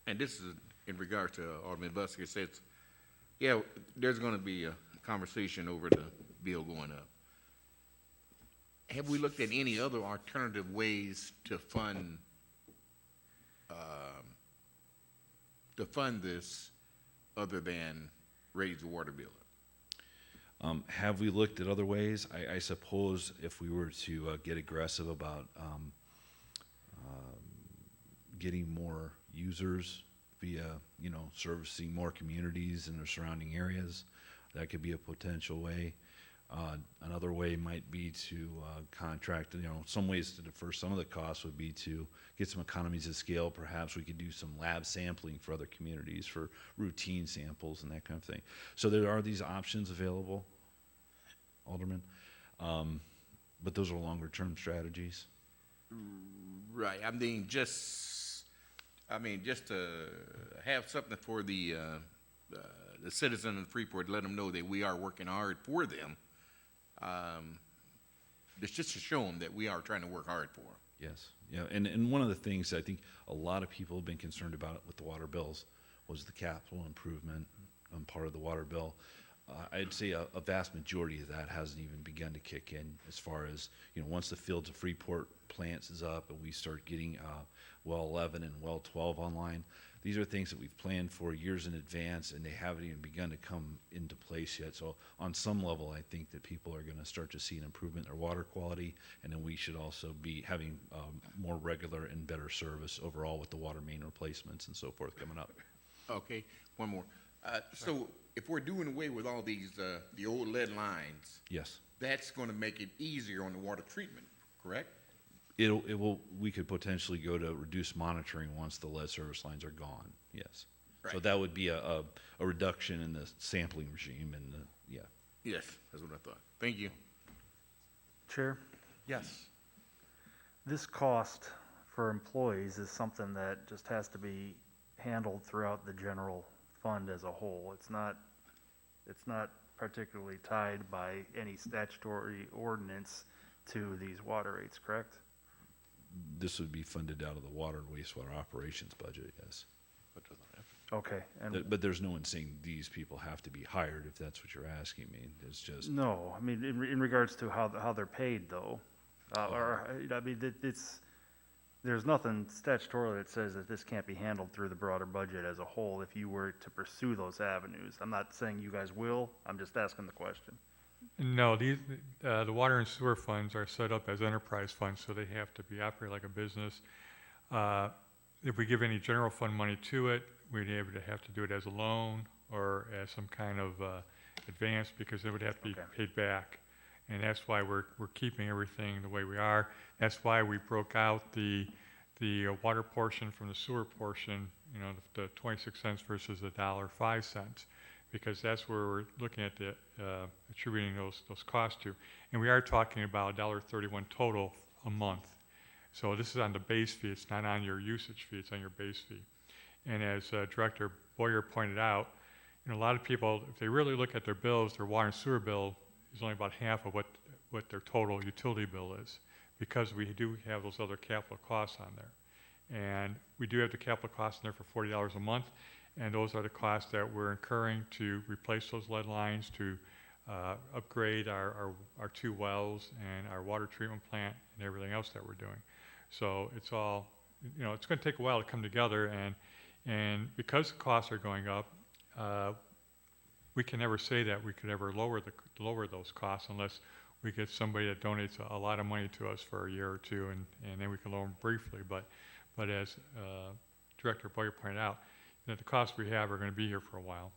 And this is in regard to Alderman Busker says, yeah, there's going to be a conversation over the bill going up. Have we looked at any other alternative ways to fund this other than raise the water bill? Have we looked at other ways? I suppose if we were to get aggressive about getting more users via, servicing more communities in their surrounding areas, that could be a potential way. Another way might be to contract, some ways to defer some of the costs would be to get some economies of scale. Perhaps we could do some lab sampling for other communities for routine samples and that kind of thing. So there are these options available, Alderman, but those are longer term strategies. Right. just to have something for the citizen of Freeport, let them know that we are working hard for them. It's just to show them that we are trying to work hard for them. Yes, yeah, and one of the things I think a lot of people have been concerned about with the water bills was the capital improvement part of the water bill. I'd say a vast majority of that hasn't even begun to kick in as far as, once the Fields of Freeport plants is up and we start getting well 11 and well 12 online. These are things that we've planned for years in advance, and they haven't even begun to come into place yet. So on some level, I think that people are going to start to see an improvement in their water quality, and then we should also be having more regular and better service overall with the water main replacements and so forth coming up. Okay, one more. So if we're doing away with all these, the old lead lines, Yes. that's going to make it easier on the water treatment, correct? We could potentially go to reduced monitoring once the lead service lines are gone, yes. So Right. that would be a reduction in the sampling regime and yeah. Yes, that's what I thought. Thank you. Chair, Yes. this cost for employees is something that just has to be handled throughout the general fund as a whole. It's not particularly tied by any statutory ordinance to these water rates, correct? This would be funded out of the water and wastewater operations budget, yes. Okay, and But there's no one saying these people have to be hired, if that's what you're asking me. It's just, no, I mean, in regards to how they're paid though, there's nothing statutorily that says that this can't be handled through the broader budget as a whole if you were to pursue those avenues. I'm not saying you guys will, I'm just asking the question. No, the water and sewer funds are set up as enterprise funds, so they have to be operated like a business. If we give any general fund money to it, we'd able to have to do it as a loan or as some kind of advance, because it would have to be paid back. And that's why we're keeping everything the way we are. That's why we broke out the water portion from the sewer portion, the 26 cents versus $1.05, because that's where we're looking at the attributing those costs to. And we are talking about $1.31 total a month. So this is on the base fee. It's not on your usage fee. It's on your base fee. And as Director Boyer pointed out, a lot of people, if they really look at their bills, their water and sewer bill is only about half of what their total utility bill is, because we do have those other capital costs on there. And we do have the capital costs in there for $40 a month. and those are the costs that we're incurring to replace those lead lines, to upgrade our 2 wells and our water treatment plant and everything else that we're doing. So it's all, it's going to take a while to come together, and because the costs are going up, we can never say that we could ever lower those costs unless we get somebody that donates a lot of money to us for a year or two, and then we can lower them briefly. But as Director Boyer pointed out, the costs we have are going to be here for a while.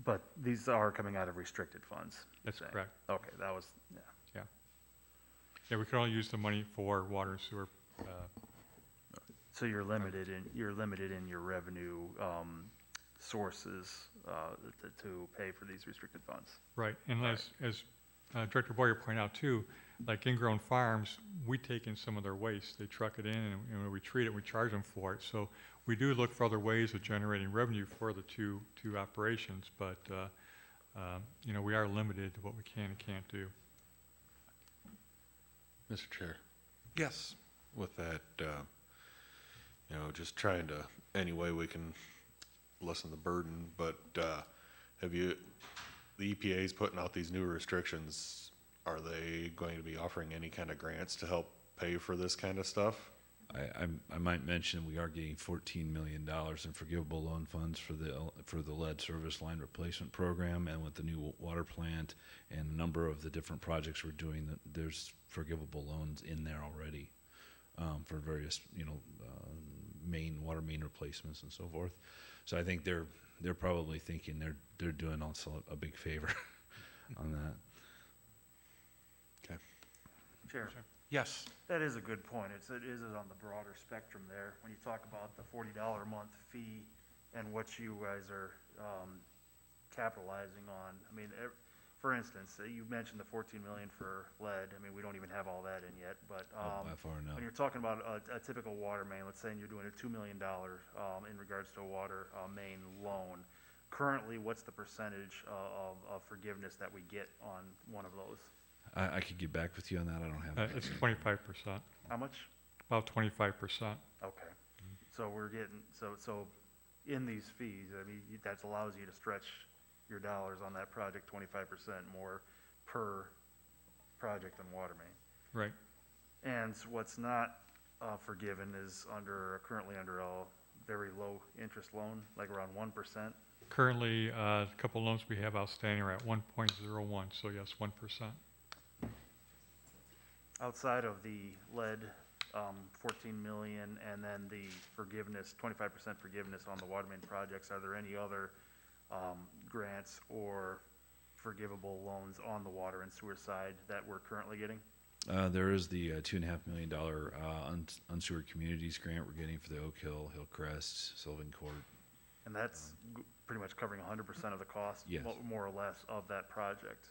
But these are coming out of restricted funds. you're That's saying. correct. Okay, that was, yeah. Yeah, we can only use the money for water and sewer. So you're limited in your revenue sources to pay for these restricted funds. Right, and as Director Boyer pointed out too, like ingrown farms, we take in some of their waste. They truck it in, and when we treat it, we charge them for it. So we do look for other ways of generating revenue for the two operations, but we are limited to what we can and can't do. Mr. Chair, Yes. with that, just trying to, any way we can lessen the burden, but the EPA's putting out these new restrictions. Are they going to be offering any kind of grants to help pay for this kind of stuff? I might mention we are getting $14 million in forgivable loan funds for the lead service line replacement program, and with the new water plant and a number of the different projects we're doing, there's forgivable loans in there already for various water main replacements and so forth. So I think they're probably thinking they're doing also a big favor on that. Okay. Chair, Yes. that is a good point. It is on the broader spectrum there. When you talk about the $40 a month fee and what you guys are capitalizing on, I mean, for instance, you mentioned the $14 million for lead. I mean, we don't even have all that in yet, but By far, no. when you're talking about a typical water main, let's say you're doing a $2 million in regards to a water main loan. Currently, what's the percentage of forgiveness that we get on one of those? I could get back with you on that. I don't have it. It's 25%, How much? about 25%. Okay. So we're getting, so in these fees, I mean, that allows you to stretch your dollars on that project 25% more per project than water main. Right. And what's not forgiven is currently under a very low interest loan, like around 1%. Currently, a couple loans we have outstanding are at 1.01, so yes, 1%. Outside of the lead, 14 million, and then the forgiveness, 25% forgiveness on the water main projects, are there any other grants or forgivable loans on the water and sewer side that we're currently getting? There is the $2.5 million unsewered communities grant we're getting for the Oak Hill, Hillcrest, Sylvan Court. And that's pretty much covering 100% of the cost, Yes. more or less, of that project.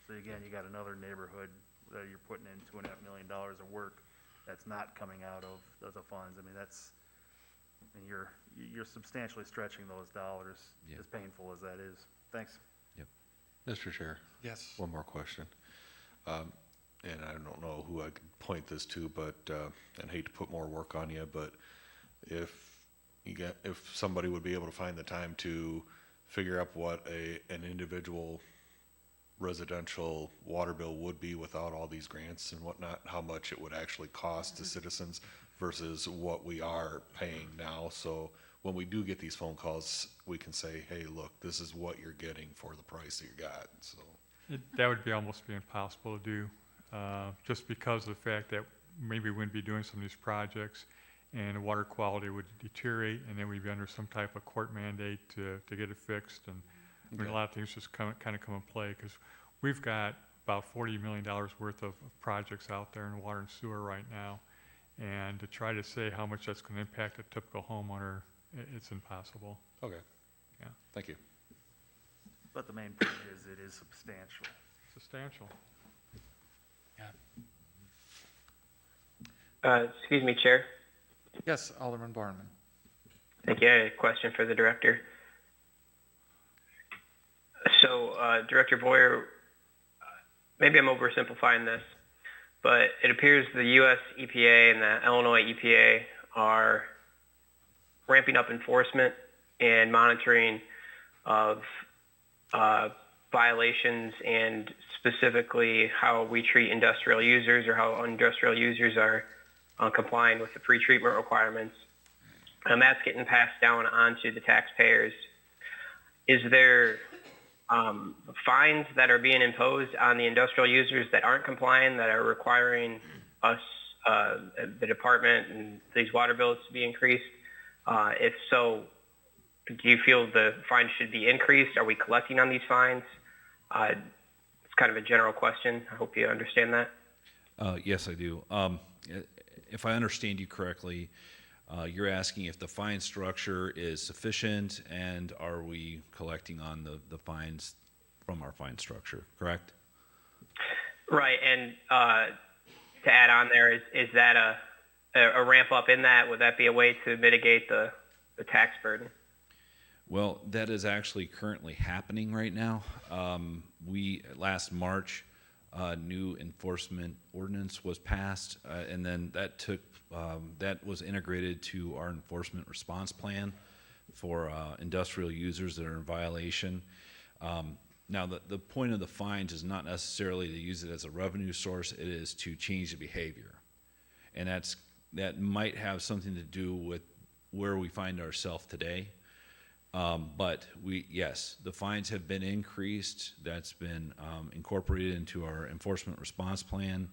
So again, you got another neighborhood that you're putting in $2.5 million of work that's not coming out of the funds. I mean, you're substantially stretching those dollars, Yeah. as painful as that is. Thanks. Mr. Chair, Yes. one more question. And I don't know who I could point this to, but, and hate to put more work on you, but if somebody would be able to find the time to figure out what an individual residential water bill would be without all these grants and whatnot, how much it would actually cost to citizens versus what we are paying now. So when we do get these phone calls, we can say, hey, look, this is what you're getting for the price that you got. So That would almost be impossible to do, just because of the fact that maybe we wouldn't be doing some of these projects and the water quality would deteriorate, and then we'd be under some type of court mandate to get it fixed. And I mean, a lot of things just kind of come in play, because we've got about $40 million worth of projects out there in water and sewer right now. And to try to say how much that's going to impact a typical homeowner, it's impossible. okay. Yeah. Thank you. But the main point is it is substantial. Substantial. Excuse me, Chair. Yes, Alderman Barnman. Thank you. I had a question for the director. So, Director Boyer, maybe I'm oversimplifying this, but it appears the U.S. EPA and the Illinois EPA are ramping up enforcement and monitoring of violations, and specifically how we treat industrial users or how industrial users are complying with the pre-treatment requirements. And that's getting passed down onto the taxpayers. Is there fines that are being imposed on the industrial users that aren't complying, that are requiring us, the department, and these water bills to be increased? If so, do you feel the fines should be increased? Are we collecting on these fines? It's kind of a general question. I hope you understand that. Yes, I do. If I understand you correctly, you're asking if the fine structure is sufficient, and are we collecting on the fines from our fine structure, correct? Right, and to add on there, is that a ramp up in that? Would that be a way to mitigate the tax burden? Well, that is actually currently happening right now. Last March, new enforcement ordinance was passed, and then that was integrated to our enforcement response plan for industrial users that are in violation. Now, the point of the fines is not necessarily to use it as a revenue source. It is to change the behavior, and that might have something to do with where we find ourselves today. But yes, the fines have been increased. That's been incorporated into our enforcement response plan,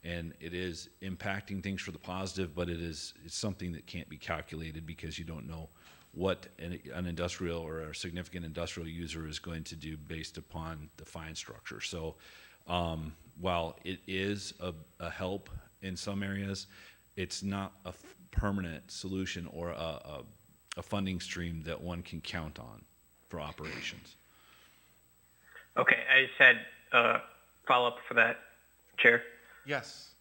and it is impacting things for the positive, but it's something that can't be calculated because you don't know what an industrial or a significant industrial user is going to do based upon the fine structure. So while it is a help in some areas, it's not a permanent solution or a funding stream that one can count on for operations. Okay, I just had a follow-up for that, Chair. Yes.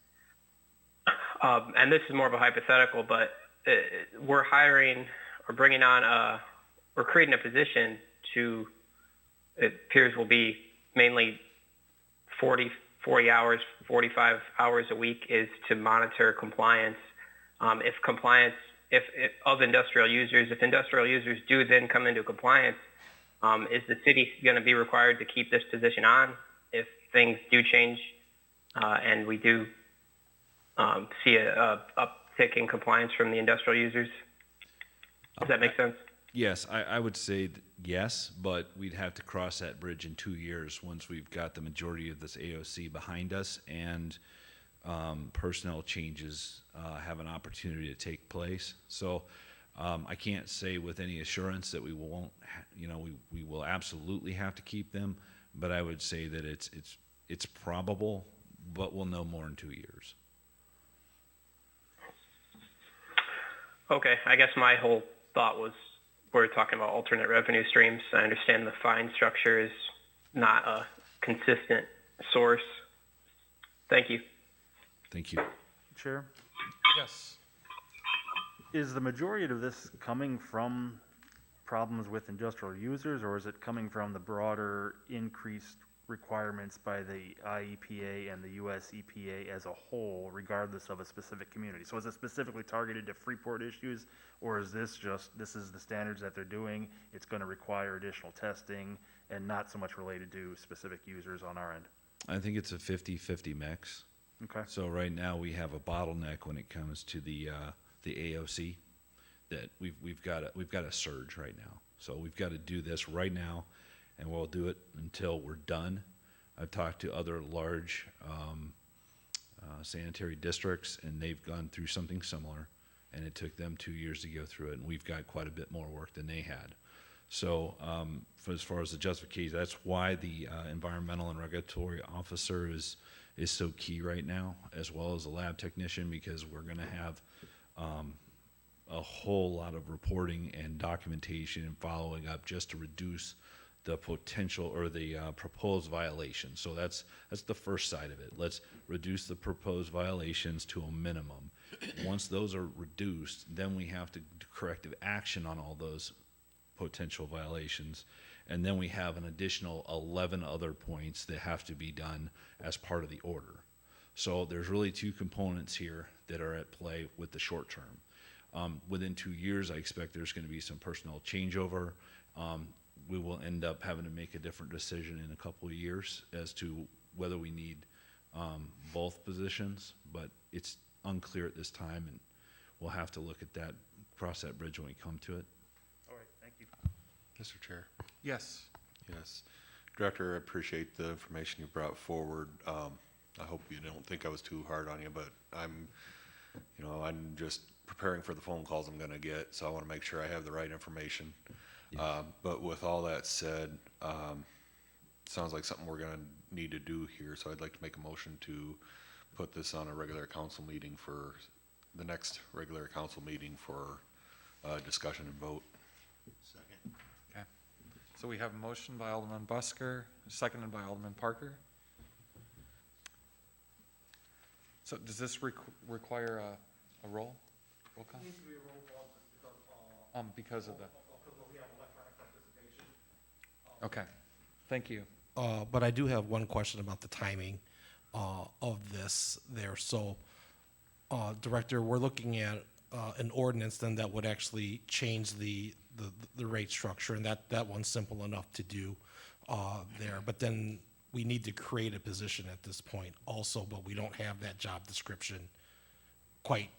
And this is more of a hypothetical, but we're hiring or bringing on we're creating a position to, it appears will be mainly 40 hours, 45 hours a week, is to monitor compliance. If industrial users do then come into compliance, is the city going to be required to keep this position on if things do change and we do see a uptick in compliance from the industrial users? Does that make sense? Yes, I would say yes, but we'd have to cross that bridge in 2 years once we've got the majority of this AOC behind us and personnel changes have an opportunity to take place. So I can't say with any assurance that we won't, we will absolutely have to keep them, but I would say that it's probable, but we'll know more in 2 years. Okay, I guess my whole thought was we're talking about alternate revenue streams. I understand the fine structure is not a consistent source. Thank you. Thank you. Chair, Yes. is the majority of this coming from problems with industrial users, or is it coming from the broader increased requirements by the IEPA and the US EPA as a whole, regardless of a specific community? So is it specifically targeted to Freeport issues, or is this is the standards that they're doing, it's going to require additional testing and not so much related to specific users on our end? I think it's a 50-50 mix. Okay. So right now we have a bottleneck when it comes to the AOC, that we've got a surge right now. So we've got to do this right now, and we'll do it until we're done. I've talked to other large sanitary districts, and they've gone through something similar, and it took them 2 years to go through it, and we've got quite a bit more work than they had. So as far as the justification, that's why the environmental and regulatory officer is so key right now, as well as a lab technician, because we're going to have a whole lot of reporting and documentation and following up just to reduce the potential or the proposed violations. So that's the first side of it. Let's reduce the proposed violations to a minimum. Once those are reduced, then we have to do corrective action on all those potential violations. And then we have an additional 11 other points that have to be done as part of the order. So there's really two components here that are at play with the short term. Within 2 years, I expect there's going to be some personnel changeover. We will end up having to make a different decision in a couple of years as to whether we need both positions, but it's unclear at this time, and we'll have to look at that, cross that bridge when we come to it. All right, thank you. Mr. Chair. Yes. Yes. Director, I appreciate the information you brought forward. I hope you don't think I was too hard on you, but I'm just preparing for the phone calls I'm gonna get, so I wanna make sure I have the right information. But with all that said, sounds like something we're gonna need to do here, so I'd like to make a motion to put this on a regular council meeting for the next regular council meeting for discussion and vote. Second. Okay. So we have a motion by Alderman Busker, seconded by Alderman Parker. So does this require a roll call? It needs to be a roll call because of the. Okay, thank you. But I do have one question about the timing of this there. So, Director, we're looking at an ordinance then that would actually change the rate structure, and that one's simple enough to do there. But then we need to create a position at this point also, but we don't have that job description quite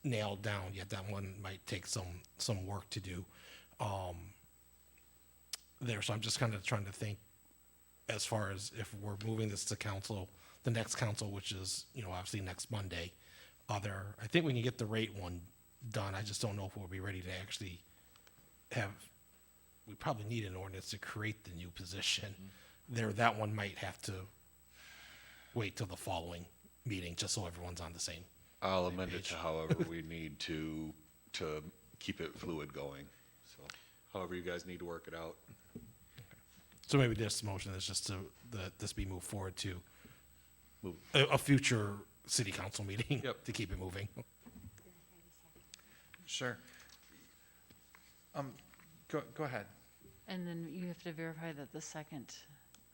nailed down yet. That one might take some work to do there. So I'm just kind of trying to think as far as if we're moving this to council, the next council, which is, obviously next Monday. I think we can get the rate one done. I just don't know if we'll be ready to actually we probably need an ordinance to create the new position. That one might have to wait till the following meeting, just so everyone's on the same. I'll amend it to however we need to keep it fluid going. So however you guys need to work it out. So maybe this motion is just this be moved forward to a future city council meeting. Yep. To keep it moving. Sure. Go ahead. And then you have to verify that the second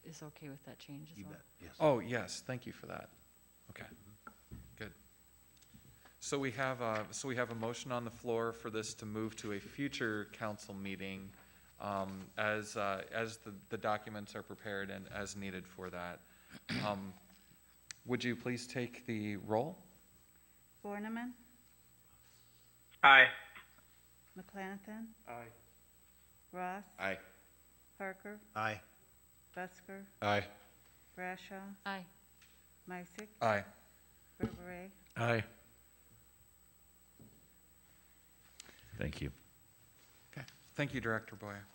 is okay with that change as well. Yes. Oh, yes, thank you for that. Okay, good. So we have a motion on the floor for this to move to a future council meeting as the documents are prepared and as needed for that. Would you please take the roll? Borneman, Aye. McClanathan, Aye. Ross, Aye. Parker, Aye. Busker, Aye. Brashaw, Aye. Meissick, Aye. Berberet. Aye. Thank you. Okay, thank you, Director Boyer.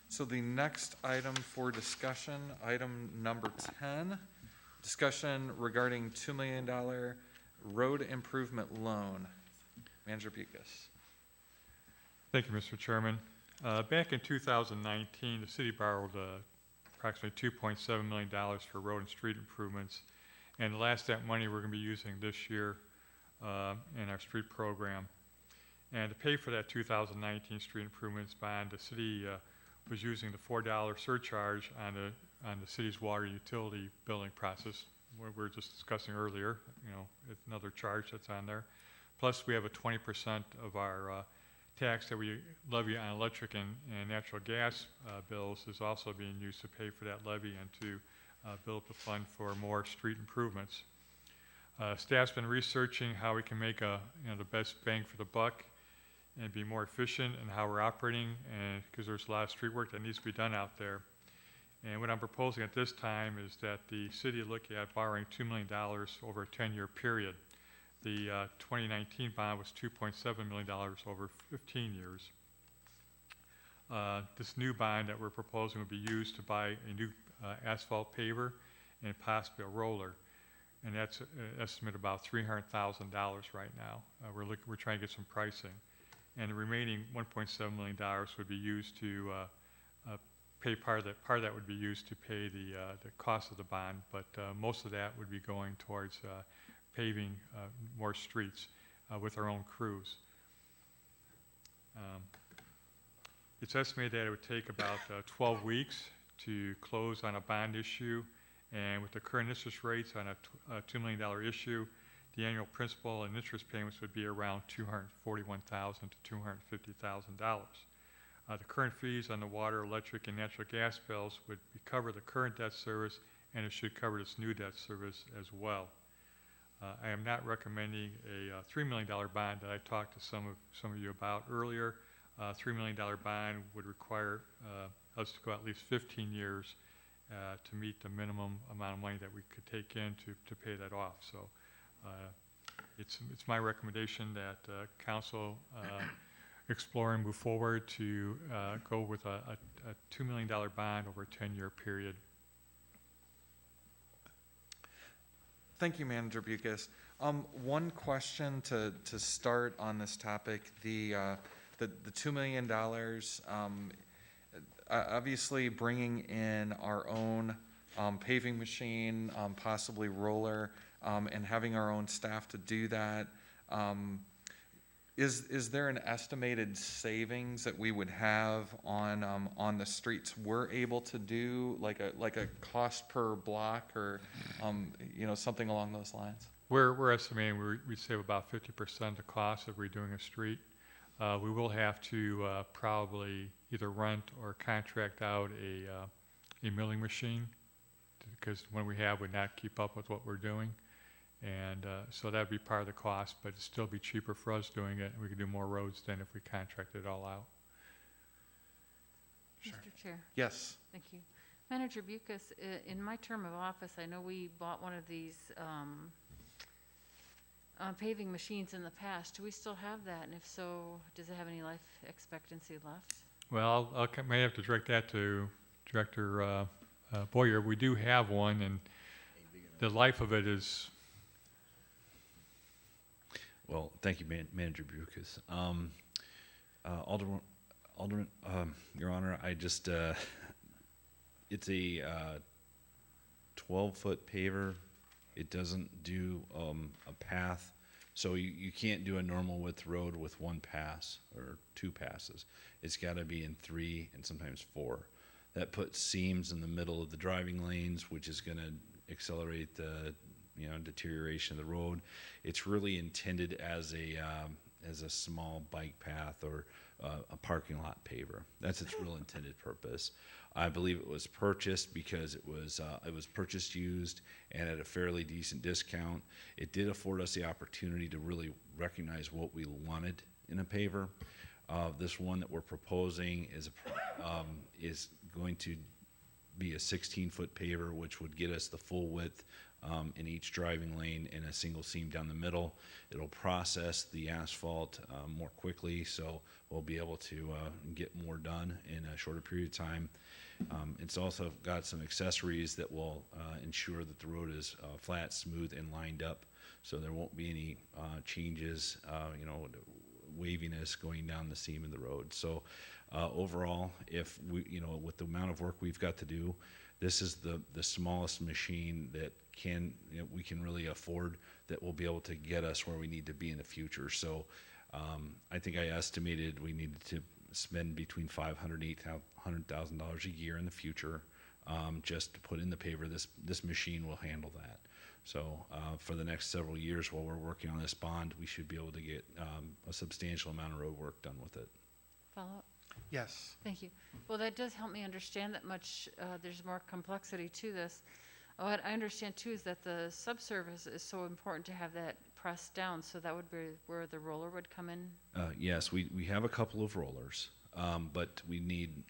So the next item for discussion, item number 10, discussion regarding $2 million road improvement loan. Manager Bucas. Thank you, Mr. Chairman. Back in 2019, the city borrowed approximately $2.7 million for road and street improvements. And the last of that money we're going to be using this year in our street program. And to pay for that 2019 street improvements bond, the city was using the $4 surcharge on the city's water utility billing process, what we were just discussing earlier. It's another charge that's on there. Plus, we have a 20% of our tax that we levy on electric and natural gas bills is also being used to pay for that levy and to build up the fund for more street improvements. Staff's been researching how we can make the best bang for the buck and be more efficient in how we're operating, and because there's a lot of street work that needs to be done out there. And what I'm proposing at this time is that the city look at borrowing $2 million over a 10-year period. The 2019 bond was $2.7 million over 15 years. This new bond that we're proposing would be used to buy a new asphalt paver and possibly a roller. And that's estimated about $300,000 right now. We're trying to get some pricing. And the remaining $1.7 million would be used to pay part of that. Part of that would be used to pay the cost of the bond, but most of that would be going towards paving more streets with our own crews. It's estimated that it would take about 12 weeks to close on a bond issue, and with the current interest rates on a $2 million issue, the annual principal and interest payments would be around $241,000 to $250,000. The current fees on the water, electric, and natural gas bills would cover the current debt service, and it should cover this new debt service as well. I am not recommending a $3 million bond that I talked to some of you about earlier. $3 million bond would require us to go at least 15 years to meet the minimum amount of money that we could take in to pay that off. So it's my recommendation that council explore and move forward to go with a $2 million bond over a 10-year period. Thank you, Manager Bucas. One question to start on this topic, the $2 million, obviously bringing in our own paving machine, possibly roller, and having our own staff to do that. Is there an estimated savings that we would have on the streets we're able to do, like a cost per block, or something along those lines? We're estimating we save about 50% the cost of redoing a street. We will have to probably either rent or contract out a milling machine, because the one we have would not keep up with what we're doing. And so that would be part of the cost, but it'd still be cheaper for us doing it, and we could do more roads than if we contracted it all out. Sure. Mr. Chair. Yes. Thank you. Manager Bucas, in my term of office, I know we bought one of these paving machines in the past. Do we still have that? And if so, does it have any life expectancy left? Well, I may have to direct that to Director Boyer. We do have one, and the life of it is... Well, thank you, Manager Bucas. Alderman, Your Honor, I just, it's a 12-foot paver. It doesn't do a path, so you can't do a normal width road with one pass or two passes. It's got to be in 3 and sometimes 4. That puts seams in the middle of the driving lanes, which is going to accelerate the deterioration of the road. It's really intended as a small bike path or a parking lot paver. That's its real intended purpose. I believe it was purchased because it was purchased used and at a fairly decent discount. It did afford us the opportunity to really recognize what we wanted in a paver. This one that we're proposing is going to be a 16-foot paver, which would get us the full width in each driving lane and a single seam down the middle. It'll process the asphalt more quickly, so we'll be able to get more done in a shorter period of time. It's also got some accessories that will ensure that the road is flat, smooth, and lined up, so there won't be any changes, waviness going down the seam of the road. So overall, if we, with the amount of work we've got to do, this is the smallest machine that we can really afford, that will be able to get us where we need to be in the future. So I think I estimated we needed to spend between $500,000 and $800,000 a year in the future just to put in the paver. This machine will handle that. So for the next several years while we're working on this bond, we should be able to get a substantial amount of road work done with it. Follow up? Yes. Thank you. Well, that does help me understand that much. There's more complexity to this. What I understand too is that the subsurface is so important to have that pressed down, so that would be where the roller would come in? Yes, we have a couple of rollers, but we need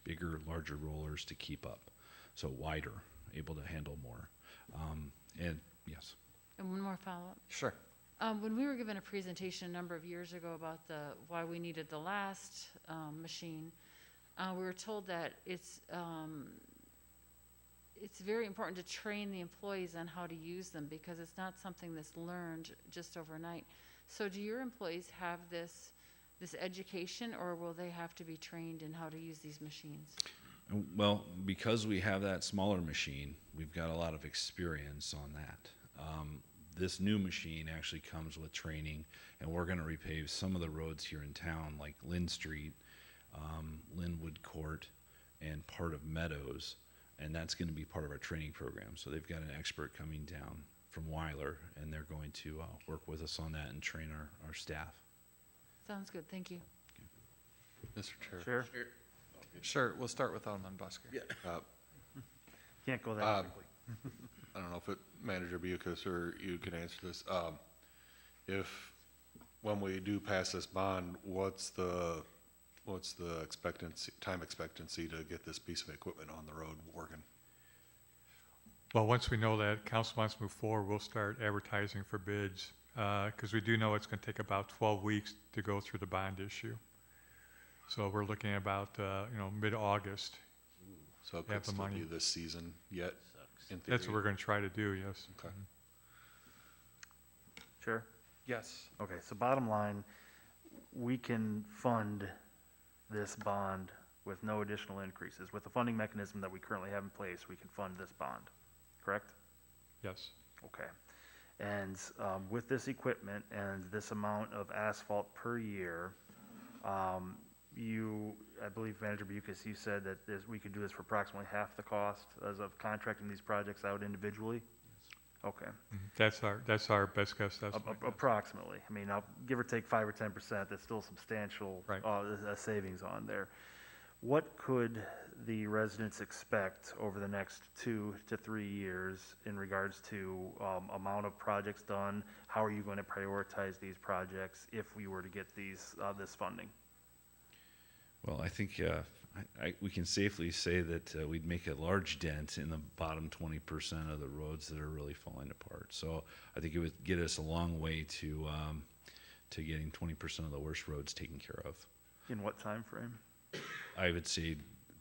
bigger, larger rollers to keep up, so wider, able to handle more. And yes. And one more follow-up. Sure. When we were given a presentation a number of years ago about why we needed the last machine, we were told that it's very important to train the employees on how to use them, because it's not something that's learned just overnight. So do your employees have this education, or will they have to be trained in how to use these machines? Well, because we have that smaller machine, we've got a lot of experience on that. This new machine actually comes with training, and we're going to repave some of the roads here in town, like Lynn Street, Linwood Court, and part of Meadows, and that's going to be part of our training program. So they've got an expert coming down from Weiler, and they're going to work with us on that and train our staff. Sounds good, thank you. Mr. Chair. Chair? Sure, we'll start with Alderman Busker. Can't go that quickly. I don't know if Manager Bucus or you can answer this. If, when we do pass this bond, what's the time expectancy to get this piece of equipment on the road working? Well, once we know that council wants to move forward, we'll start advertising for bids, because we do know it's going to take about 12 weeks to go through the bond issue. So we're looking at about, mid-August. So it Have could the still money. be this season yet, in theory? That's what we're going to try to do, yes. Okay. Chair? Yes. Okay, so bottom line, we can fund this bond with no additional increases. With the funding mechanism that we currently have in place, we can fund this bond, correct? Yes. Okay. And with this equipment and this amount of asphalt per year, I believe Manager Bucus, you said that we could do this for approximately half the cost as of contracting these projects out individually? Okay. That's our best guess estimate. Approximately. I mean, give or take 5 or 10%, that's still substantial Right. Savings on there. What could the residents expect over the next 2 to 3 years in regards to amount of projects done? How are you going to prioritize these projects if we were to get this funding? Well, I think we can safely say that we'd make a large dent in the bottom 20% of the roads that are really falling apart. So I think it would get us a long way to getting 20% of the worst roads taken care of. In what time frame? I would say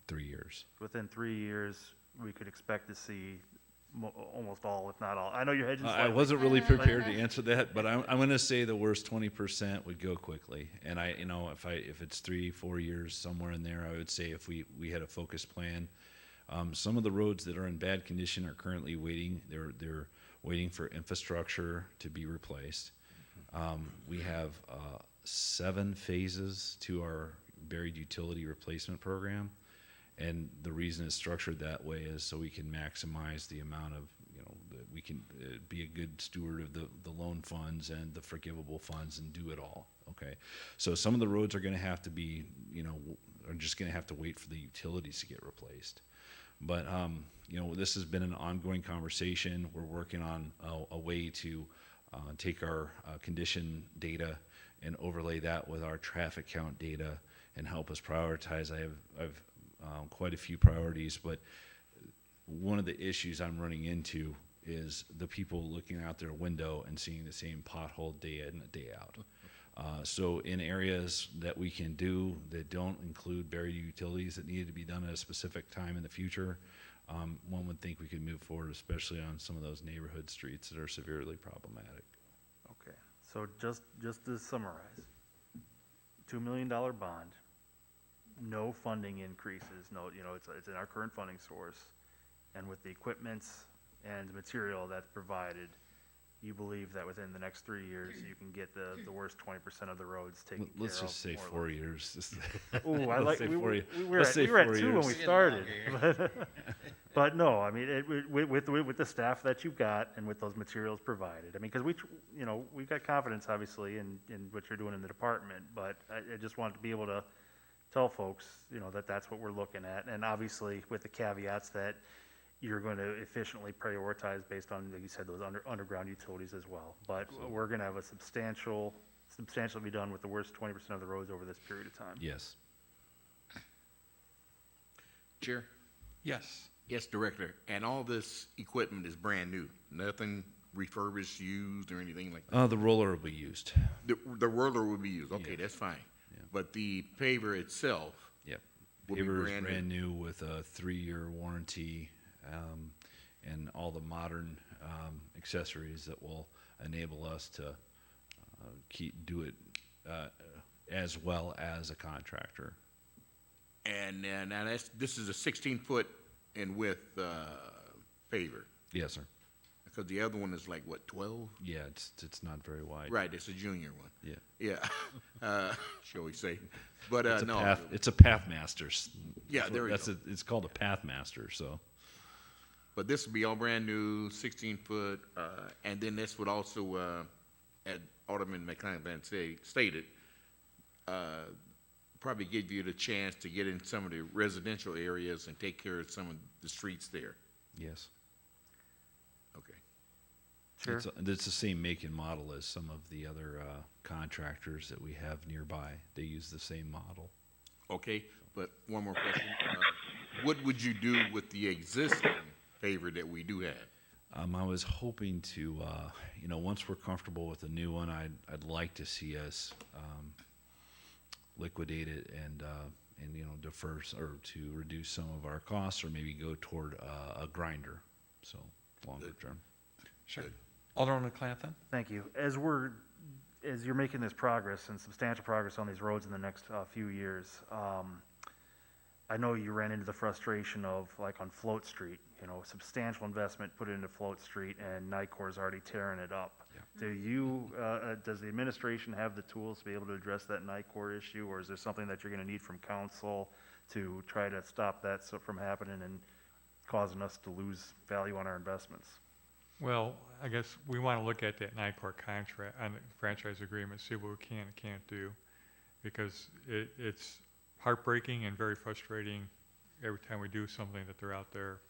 3 years. Within 3 years, we could expect to see almost all, if not all. I know you're hedging I slightly. wasn't really prepared to answer that, but I'm going to say the worst 20% would go quickly. And if it's 3-4 years, somewhere in there, I would say if we had a focused plan. Some of the roads that are in bad condition are currently waiting. They're waiting for infrastructure to be replaced. We have 7 phases to our buried utility replacement program. And the reason it's structured that way is so we can maximize the amount of, that we can be a good steward of the loan funds and the forgivable funds and do it all, okay? So some of the roads are gonna have to be, are just gonna have to wait for the utilities to get replaced. But, this has been an ongoing conversation. We're working on a way to take our condition data and overlay that with our traffic count data and help us prioritize. I've quite a few priorities, but one of the issues I'm running into is the people looking out their window and seeing the same pothole day in and day out. So in areas that we can do that don't include buried utilities that needed to be done at a specific time in the future, one would think we could move forward, especially on some of those neighborhood streets that are severely problematic. Okay, so just to summarize, $2 million bond, no funding increases, it's in our current funding source, and with the equipments and material that's provided, you believe that within the next 3 years, you can get the worst 20% of the roads taken care of? Let's just say more or 4 less? years. Ooh, I like, we were Let's at say 4 2 when we years. started. But no, I mean, with the staff that you've got and with those materials provided, I mean, because we've got confidence, obviously, in what you're doing in the department, but I just wanted to be able to tell folks, that's what we're looking at, and obviously with the caveats that you're going to efficiently prioritize based on, like you said, those underground utilities as well. But we're going to have a substantially be done with the worst 20% of the roads over this period of time. Yes. Chair? Yes. Yes, Director. And all this equipment is brand new, nothing refurbished, used, or anything like that? The roller will be used. The roller will be used, okay, Yeah. that's fine. Yeah. But the paver itself Yep. will be Paver is brand brand new with a 3-year warranty, and all the modern accessories that will enable us to do it as well as a contractor. And now this is a 16-foot in width paver, Yes, sir. because the other one is like, what, 12? Yeah, it's not very wide. Right, it's a junior one. Yeah. Yeah, shall we say? But It's a no. It's a Pathmaster. Yeah, there we That's go. It's called a Pathmaster, so. but this would be all brand new, 16-foot, and then this would also, as Alderman McClanahan stated, probably give you the chance to get in some of the residential areas and take care of some of the streets there. Yes. Okay. Sure. It's the same make and model as some of the other contractors that we have nearby. They use the same model. Okay, but one more question. What would you do with the existing favor that we do have? I was hoping to, once we're comfortable with the new one, I'd like to see us liquidate it and defer or to reduce some of our costs, or maybe go toward a grinder. So longer term. Sure. Alderman McClanahan? Thank you. As you're making this progress and substantial progress on these roads in the next few years, I know you ran into the frustration of, like on Float Street, substantial investment put into Float Street, and NICOR's already tearing it up. Yeah. Does the administration have the tools to be able to address that NICOR issue, or is there something that you're going to need from council to try to stop that from happening and causing us to lose value on our investments? Well, I guess we want to look at that NICOR contract and franchise agreement, see what we can and can't do, because it's heartbreaking and very frustrating every time we do something that they're out there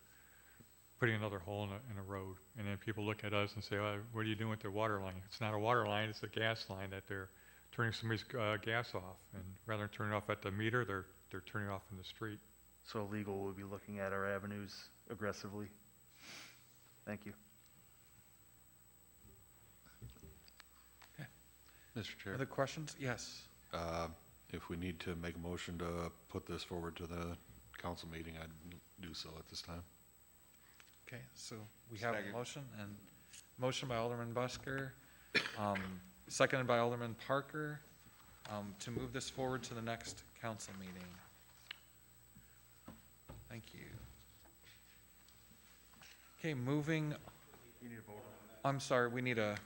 putting another hole in a road, and then people look at us and say, "Oh, what are you doing with their water line?" It's not a water line; it's a gas line that they're turning somebody's gas off, and rather than turning it off at the meter, they're turning it off in the street. So legal will be looking at our avenues aggressively. Thank you. Mr. Chair, Other questions? Yes. if we need to make a motion to put this forward to the council meeting, I'd do so at this time. Okay, so we have a motion by Alderman Busker, seconded by Alderman Parker, to move this forward to the next council meeting. Thank you. Okay, moving. You need a vote. I'm sorry, we need a,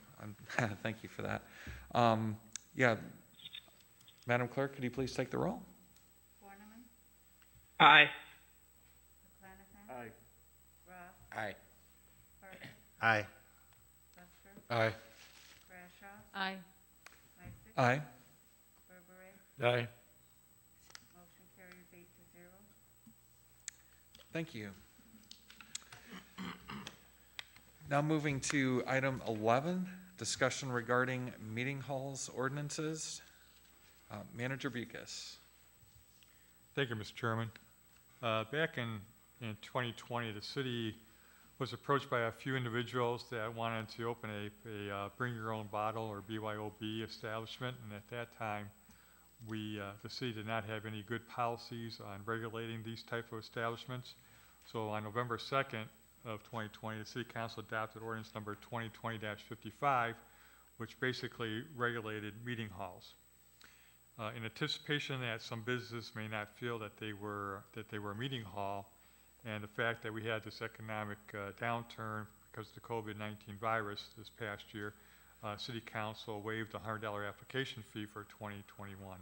thank you for that. Yeah, Madam Clerk, could you please take the roll? Horniman, Aye. McClanahan, Aye. Roth, Aye. Parker, Aye. Busker, Aye. Brashaw, Aye. Meister, Aye. Berbere. Aye. Motion carries 8-0. Thank you. Now moving to item 11, discussion regarding meeting halls ordinances. Manager Bucas. Thank you, Mr. Chairman. Back in 2020, the city was approached by a few individuals that wanted to open a bring your own bottle or BYOB establishment, and at that time, the city did not have any good policies on regulating these type of establishments. So on November 2nd of 2020, the City Council adopted ordinance number 2020-55, which basically regulated meeting halls. In anticipation that some businesses may not feel that they were a meeting hall, and the fact that we had this economic downturn because of the COVID-19 virus this past year, City Council waived a $100 application fee for 2021.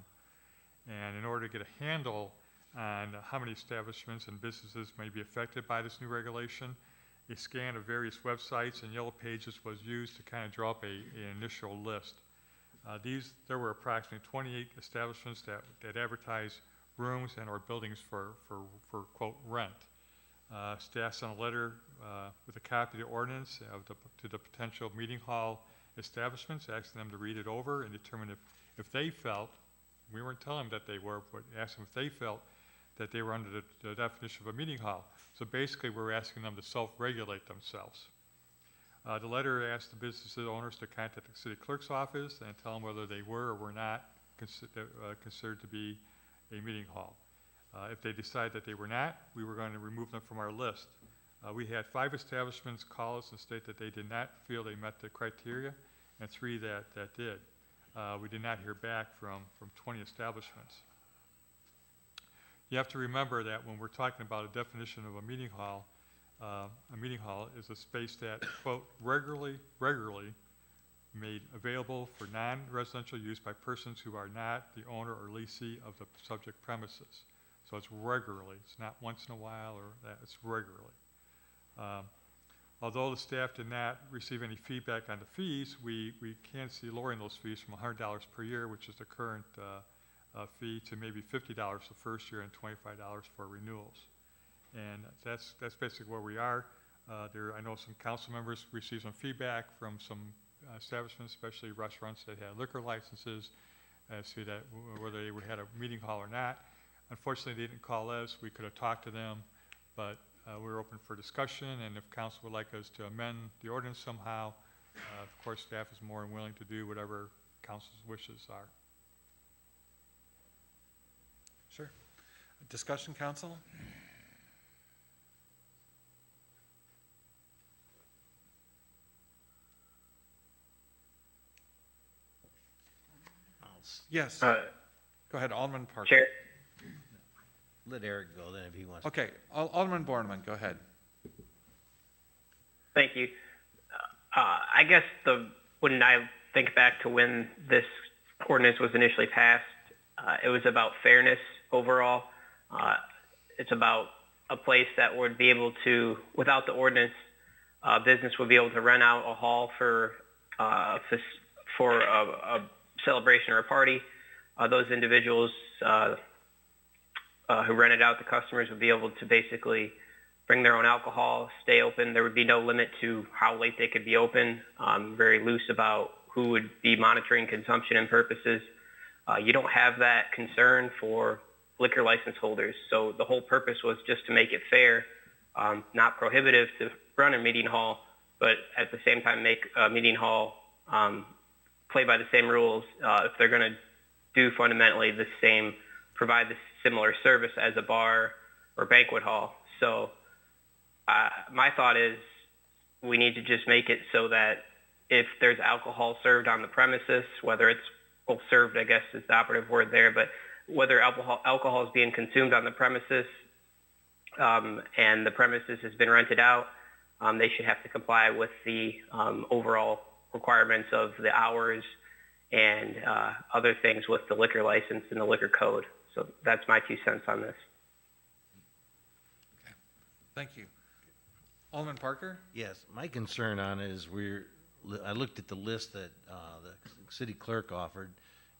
And in order to get a handle on how many establishments and businesses may be affected by this new regulation, a scan of various websites and yellow pages was used to kind of draw up an initial list. There were approximately 28 establishments that advertise rooms and or buildings for quote, rent. Staff sent a letter with a copy of the ordinance to the potential meeting hall establishments, asking them to read it over and determine if they felt, we weren't telling them that they were, but asked them if they felt that they were under the definition of a meeting hall. So basically, we're asking them to self-regulate themselves. The letter asked the business owners to contact the city clerk's office and tell them whether they were or were not considered to be a meeting hall. If they decide that they were not, we were going to remove them from our list. We had 5 establishments call us and state that they did not feel they met the criteria, and 3 that did. We did not hear back from 20 establishments. You have to remember that when we're talking about a definition of a meeting hall is a space that, quote, regularly made available for non-residential use by persons who are not the owner or lessee of the subject premises. So it's regularly. It's not once in a while or that. It's regularly. Although the staff did not receive any feedback on the fees, we can see lowering those fees from $100 per year, which is the current fee, to maybe $50 the first year and $25 for renewals. And that's basically where we are. I know some council members received some feedback from some establishments, especially restaurants that had liquor licenses, as to that whether they had a meeting hall or not. Unfortunately, they didn't call us. We could have talked to them, but we're open for discussion, and if council would like us to amend the ordinance somehow, of course, staff is more than willing to do whatever council's wishes are. Sure. Discussion, council? Yes. Go ahead, Alderman Parker. Chair. Let Eric go then if he wants. Okay, Alderman Borneman, go ahead. Thank you. I guess when I think back to when this ordinance was initially passed, it was about fairness overall. It's about a place that would be able to, without the ordinance, business would be able to rent out a hall for a celebration or a party. Those individuals who rented out the customers would be able to basically bring their own alcohol, stay open. There would be no limit to how late they could be open. Very loose about who would be monitoring consumption and purposes. You don't have that concern for liquor license holders. So the whole purpose was just to make it fair, not prohibitive to run a meeting hall, but at the same time make a meeting hall play by the same rules if they're going to do fundamentally the same, provide the similar service as a bar or banquet hall. So my thought is we need to just make it so that if there's alcohol served on the premises, whether it's, well, served, I guess is the operative word there, but whether alcohol is being consumed on the premises and the premises has been rented out, they should have to comply with the overall requirements of the hours and other things with the liquor license and the liquor code. So that's my 2 cents on this. Okay. Thank you. Alderman Parker? Yes, my concern on it is I looked at the list that the city clerk offered,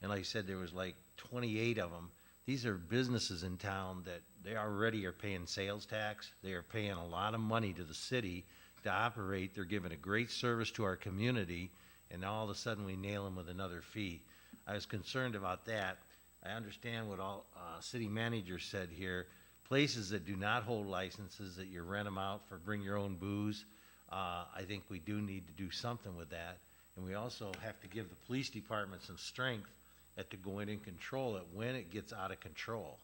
and like I said, there was like 28 of them. These are businesses in town that they already are paying sales tax. They are paying a lot of money to the city to operate. They're giving a great service to our community, and all of a sudden we nail them with another fee. I was concerned about that. I understand what all city managers said here. Places that do not hold licenses, that you rent them out for bring your own booze, I think we do need to do something with that. And we also have to give the police department some strength to go in and control it when it gets out of control.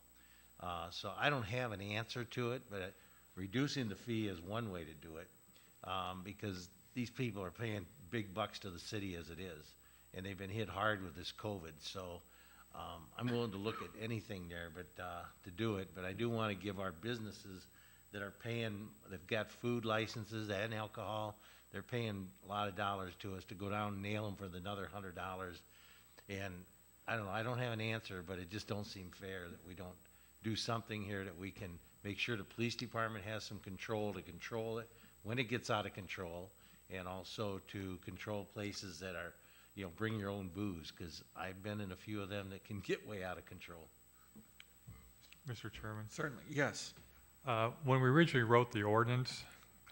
So I don't have an answer to it, but reducing the fee is one way to do it, because these people are paying big bucks to the city as it is, and they've been hit hard with this COVID. So I'm willing to look at anything there, but to do it. But I do want to give our businesses that are paying, they've got food licenses and alcohol, they're paying a lot of dollars to us to go down and nail them for another $100. And I don't know, I don't have an answer, but it just don't seem fair that we don't do something here that we can make sure the police department has some control to control it when it gets out of control, and also to control places that are, bring your own booze, because I've been in a few of them that can get way out of control. Mr. Chairman? Certainly, yes. When we originally wrote the ordinance,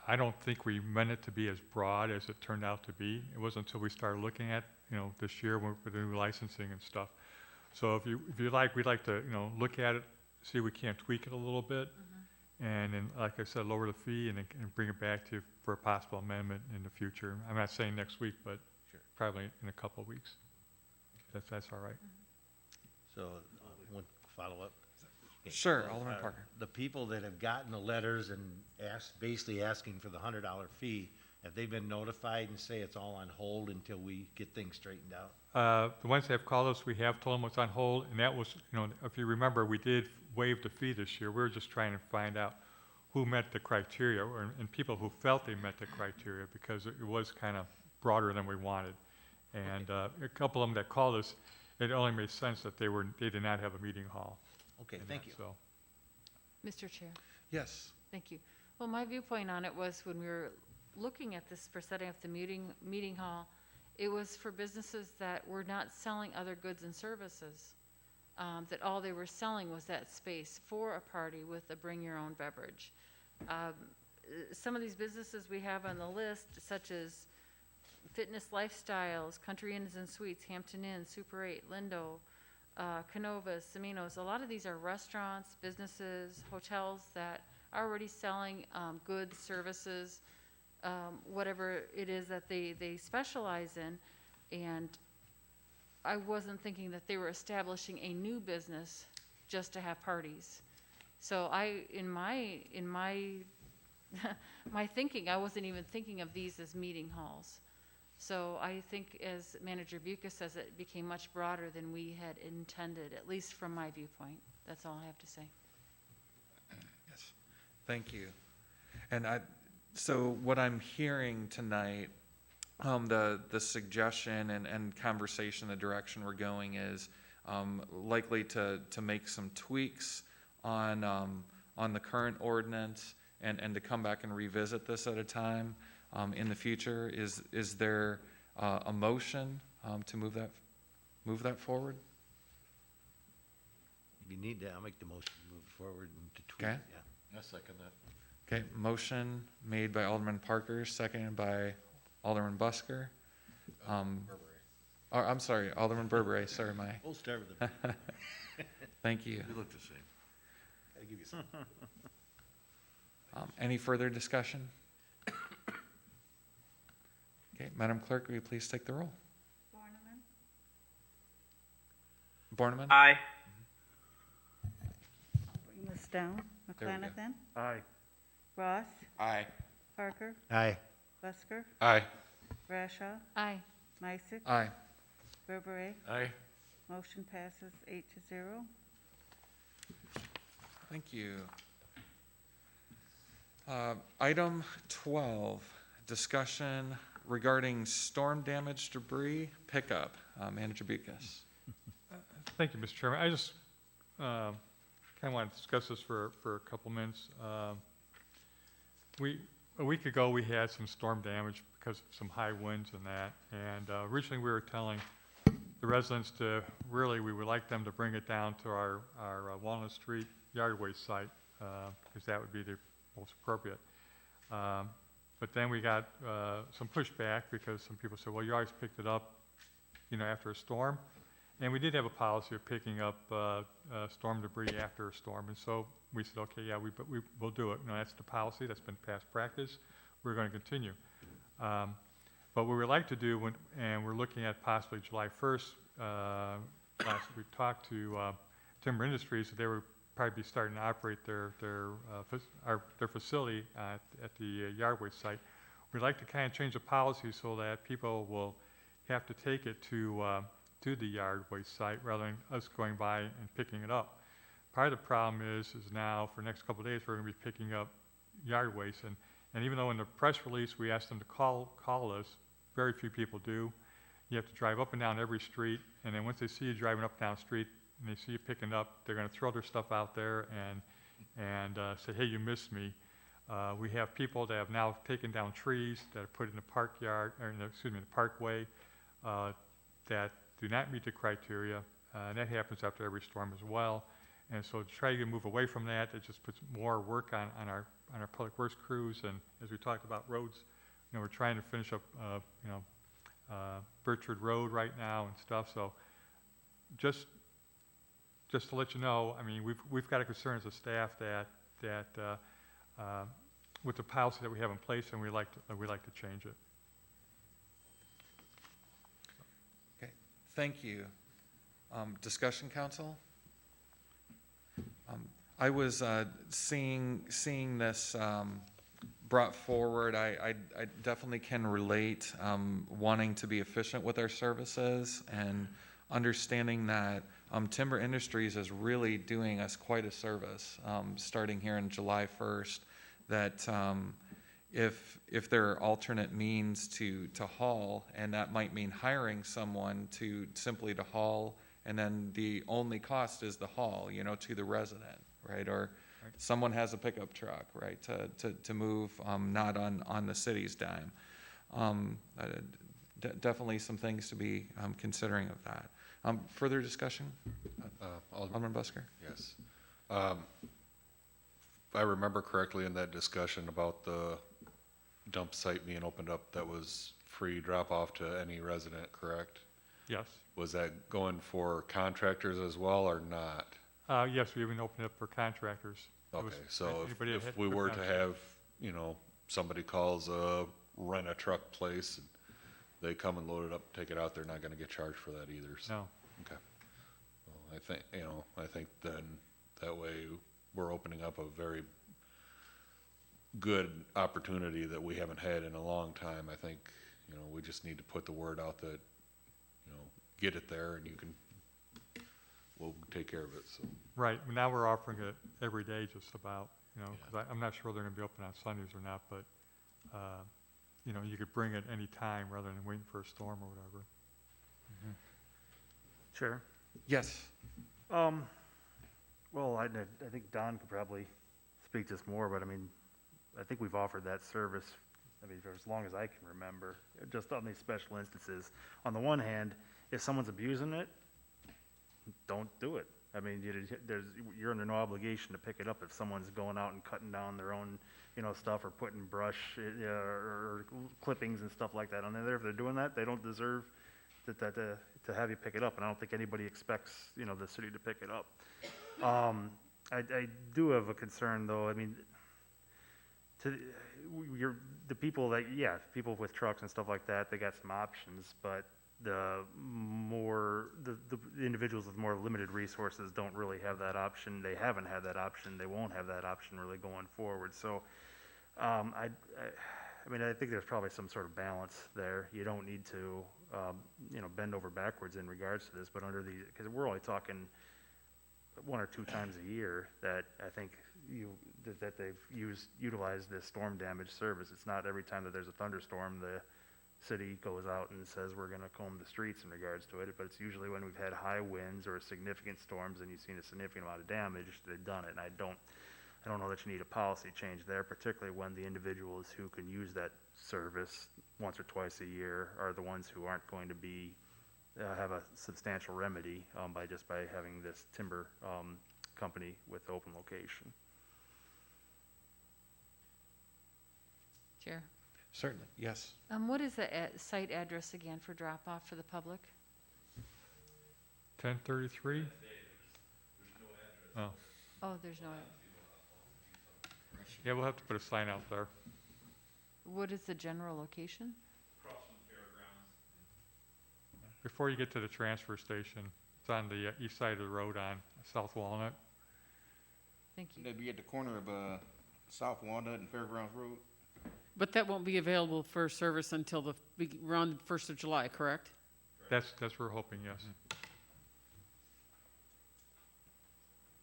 I don't think we meant it to be as broad as it turned out to be. It wasn't until we started looking at, this year with the new licensing and stuff. So if you like, we'd like to, look at it, see if we can't tweak it a little bit. And then, like I said, lower the fee and bring it back to you for a possible amendment in the future. I'm not saying next week, but probably in a couple of weeks. That's all right. So one follow-up. Sure, Alderman Parker. The people that have gotten the letters and basically asking for the $100 fee, have they been notified and say it's all on hold until we get things straightened out? The ones that have called us, we have told them it's on hold, and that was, if you remember, we did waive the fee this year. We were just trying to find out who met the criteria, and people who felt they met the criteria, because it was kind of broader than we wanted. And a couple of them that called us, it only made sense that they did not have a meeting hall. Okay, thank you. So. Mr. Chair, Yes. thank you. Well, my viewpoint on it was when we were looking at this for setting up the meeting hall, it was for businesses that were not selling other goods and services. That all they were selling was that space for a party with a bring your own beverage. Some of these businesses we have on the list, such as Fitness Lifestyles, Country Inns and Suites, Hampton Inn, Super 8, Lindo, Canovas, Seminos, a lot of these are restaurants, businesses, hotels that are already selling goods, services, whatever it is that they specialize in. And I wasn't thinking that they were establishing a new business just to have parties. So in my my thinking, I wasn't even thinking of these as meeting halls. So I think, as Manager Buckus says, it became much broader than we had intended, at least from my viewpoint. That's all I have to say. Yes, thank you. And so what I'm hearing tonight, the suggestion and conversation, the direction we're going is likely to make some tweaks on the current ordinance and to come back and revisit this at a time in the future. Is there a motion to move that forward? You need to, I'll make the motion to move forward and to tweak Okay. it, yeah. I second that. Okay, motion made by Alderman Parker, seconded by Alderman Busker. I'm sorry, Alderman Burberry, sorry, We'll start with the, thank you. We look the same. gotta give you some. Any further discussion? Okay, Madam Clerk, will you please take the roll? Borneman, Borneman? Aye. bring this down. There we go. McClenathan, Aye. Ross, Aye. Parker, Aye. Busker, Aye. Brashaw, Aye. Meister, Aye. Berberet. Aye. Motion passes 8-0. Thank you. Item 12, discussion regarding storm damage debris pickup. Manager Buckus. Thank you, Mr. Chairman. I just kind of want to discuss this for a couple minutes. A week ago, we had some storm damage because of some high winds and that. And originally, we were telling the residents we would like them to bring it down to our Walnut Street yard waste site because that would be the most appropriate. But then we got some pushback because some people said, well, you always picked it up, after a storm. And we did have a policy of picking up storm debris after a storm. And so we said, okay, yeah, we'll do it. That's the policy. That's been past practice. We're going to continue. But what we'd like to do, and we're looking at possibly July 1st, we talked to Timber Industries, that they would probably be starting to operate their facility at the yard waste site. We'd like to kind of change the policy so that people will have to take it to the yard waste site rather than us going by and picking it up. Part of the problem is now for the next couple of days we're going to be picking up yard waste, and even though in the press release we asked them to call us, very few people do. You have to drive up and down every street, and then once they see you driving up and down the street and they see you picking it up, they're going to throw their stuff out there and say, hey, you missed me. We have people that have now taken down trees that are put in the parkway that do not meet the criteria, and that happens after every storm as well. And so to try to move away from that, it just puts more work on our public works crews. And as we talked about roads, we're trying to finish up, Birchwood Road right now and stuff. So just to let you know, we've got a concern as a staff that with the policy that we have in place, and we like to change it. Okay, thank you. Discussion, council? I was seeing this brought forward. I definitely can relate wanting to be efficient with our services and understanding that Timber Industries is really doing us quite a service starting here in July 1st, that if there are alternate means to haul, and that might mean hiring someone to simply to haul, and then the only cost is the haul, to the resident, right? Or someone has a pickup truck, right, to move, not on the city's dime. Definitely some things to be considering of that. Further discussion? Alderman Busker? Yes. If I remember correctly in that discussion about the dump site being opened up, that was free drop-off to any resident, correct? Yes. Was that going for contractors as well or not? Yes, we even opened up for contractors. It was Okay, so anybody that if had we put were to contract- have, you know, somebody calls a rent-a-truck place, and they come and load it up, take it out, they're not gonna get charged for that either, so. No. Okay. Well, I think then, that way, we're opening up a very good opportunity that we haven't had in a long time. I think, you know, we just need to put the word out that, you know, get it there and we'll take care of it, so. Right, now we're offering it every day just about, you know, because I'm not sure they're going to be open on Sundays or not, but, you know, you could bring it any time rather than waiting for a storm or whatever. Chair? Yes. Well, I think Don could probably speak to this more, but I mean, I think we've offered that service, I mean, for as long as I can remember, just on these special instances. On the one hand, if someone's abusing it, don't do it. I mean, you're under no obligation to pick it up if someone's going out and cutting down their own, you know, stuff or putting brush or clippings and stuff like that on there. If they're doing that, they don't deserve to have you pick it up, and I don't think anybody expects, you know, the city to pick it up. I do have a concern, though. I mean, the people people with trucks and stuff like that, they got some options, but the individuals with more limited resources don't really have that option. They haven't had that option. They won't have that option really going forward. So, I mean, I think there's probably some sort of balance there. You don't need to, you know, bend over backwards in regards to this, but because we're only talking 1 or 2 times a year that I think that they've utilized this storm damage service. It's not every time that there's a thunderstorm, the city goes out and says we're going to comb the streets in regards to it, but it's usually when we've had high winds or significant storms and you've seen a significant amount of damage, they've done it. And I don't know that you need a policy change there, particularly when the individuals who can use that service once or twice a year are the ones who aren't going to be have a substantial remedy by having this timber company with open location. Chair. Certainly, yes. What is the site address again for drop-off for the public? 1033? Oh, Oh, there's no, yeah, we'll have to put a sign out there. what is the general location? Before you get to the transfer station, it's on the east side of the road on South Walnut. Thank you. They'd be at the corner of South Walnut and Fairgrounds Road? But that won't be available for service until around the 1st of July, correct? That's what we're hoping, yes.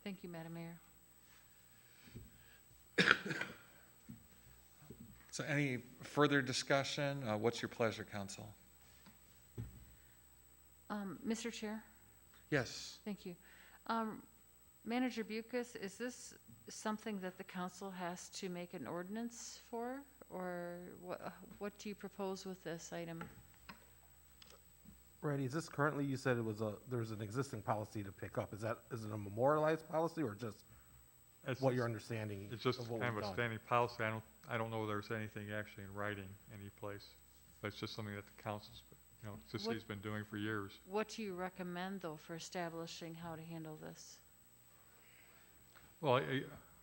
Thank you, Madam Mayor. So any further discussion? What's your pleasure, council? Mr. Chair? Yes. Thank you. Manager Bucus, is this something that the council has to make an ordinance for? Or what do you propose with this item? Randy, is this currently, you said there's an existing policy to pick up. Is it a memorialized policy or just It's what just- your understanding It's just of what kind we've of a done? standing policy. I don't know if there's anything actually in writing any place. But it's just something that the council's, you know, the city's been doing for years. What do you recommend, though, for establishing how to handle this? Well,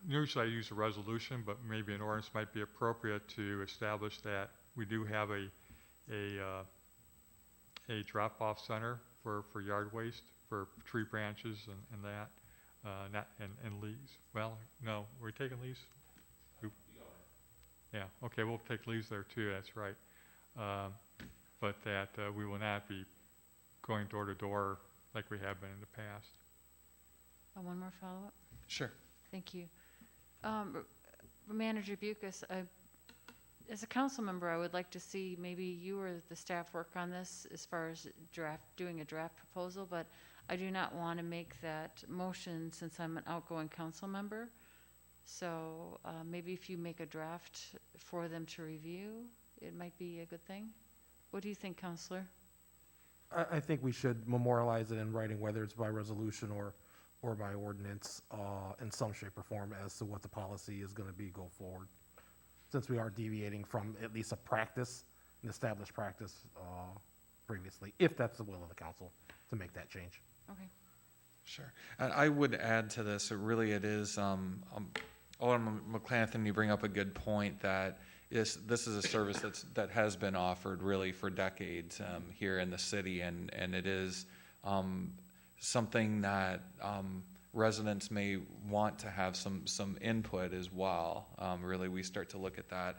usually I use a resolution, but maybe an ordinance might be appropriate to establish that we do have a drop-off center for yard waste, for tree branches and that, and leaves. Well, no, we're taking leaves? Yeah, okay, we'll take leaves there too, that's right. But that we will not be going door to door like we have been in the past. One more follow-up? Sure. Thank you. Manager Bucus, as a council member, I would like to see maybe you or the staff work on this as far as doing a draft proposal, but I do not want to make that motion since I'm an outgoing council member. So maybe if you make a draft for them to review, it might be a good thing. What do you think, Counselor? I think we should memorialize it in writing, whether it's by resolution or by ordinance, in some shape or form as to what the policy is going to be go forward. Since we are deviating from at least a practice, an established practice previously, if that's the will of the council to make that change. Okay. Sure. And I would add to this, it is, Alderman McClanathan, you bring up a good point that this is a service that has been offered really for decades here in the city, and it is something that residents may want to have some input as well. Really, we start to look at that.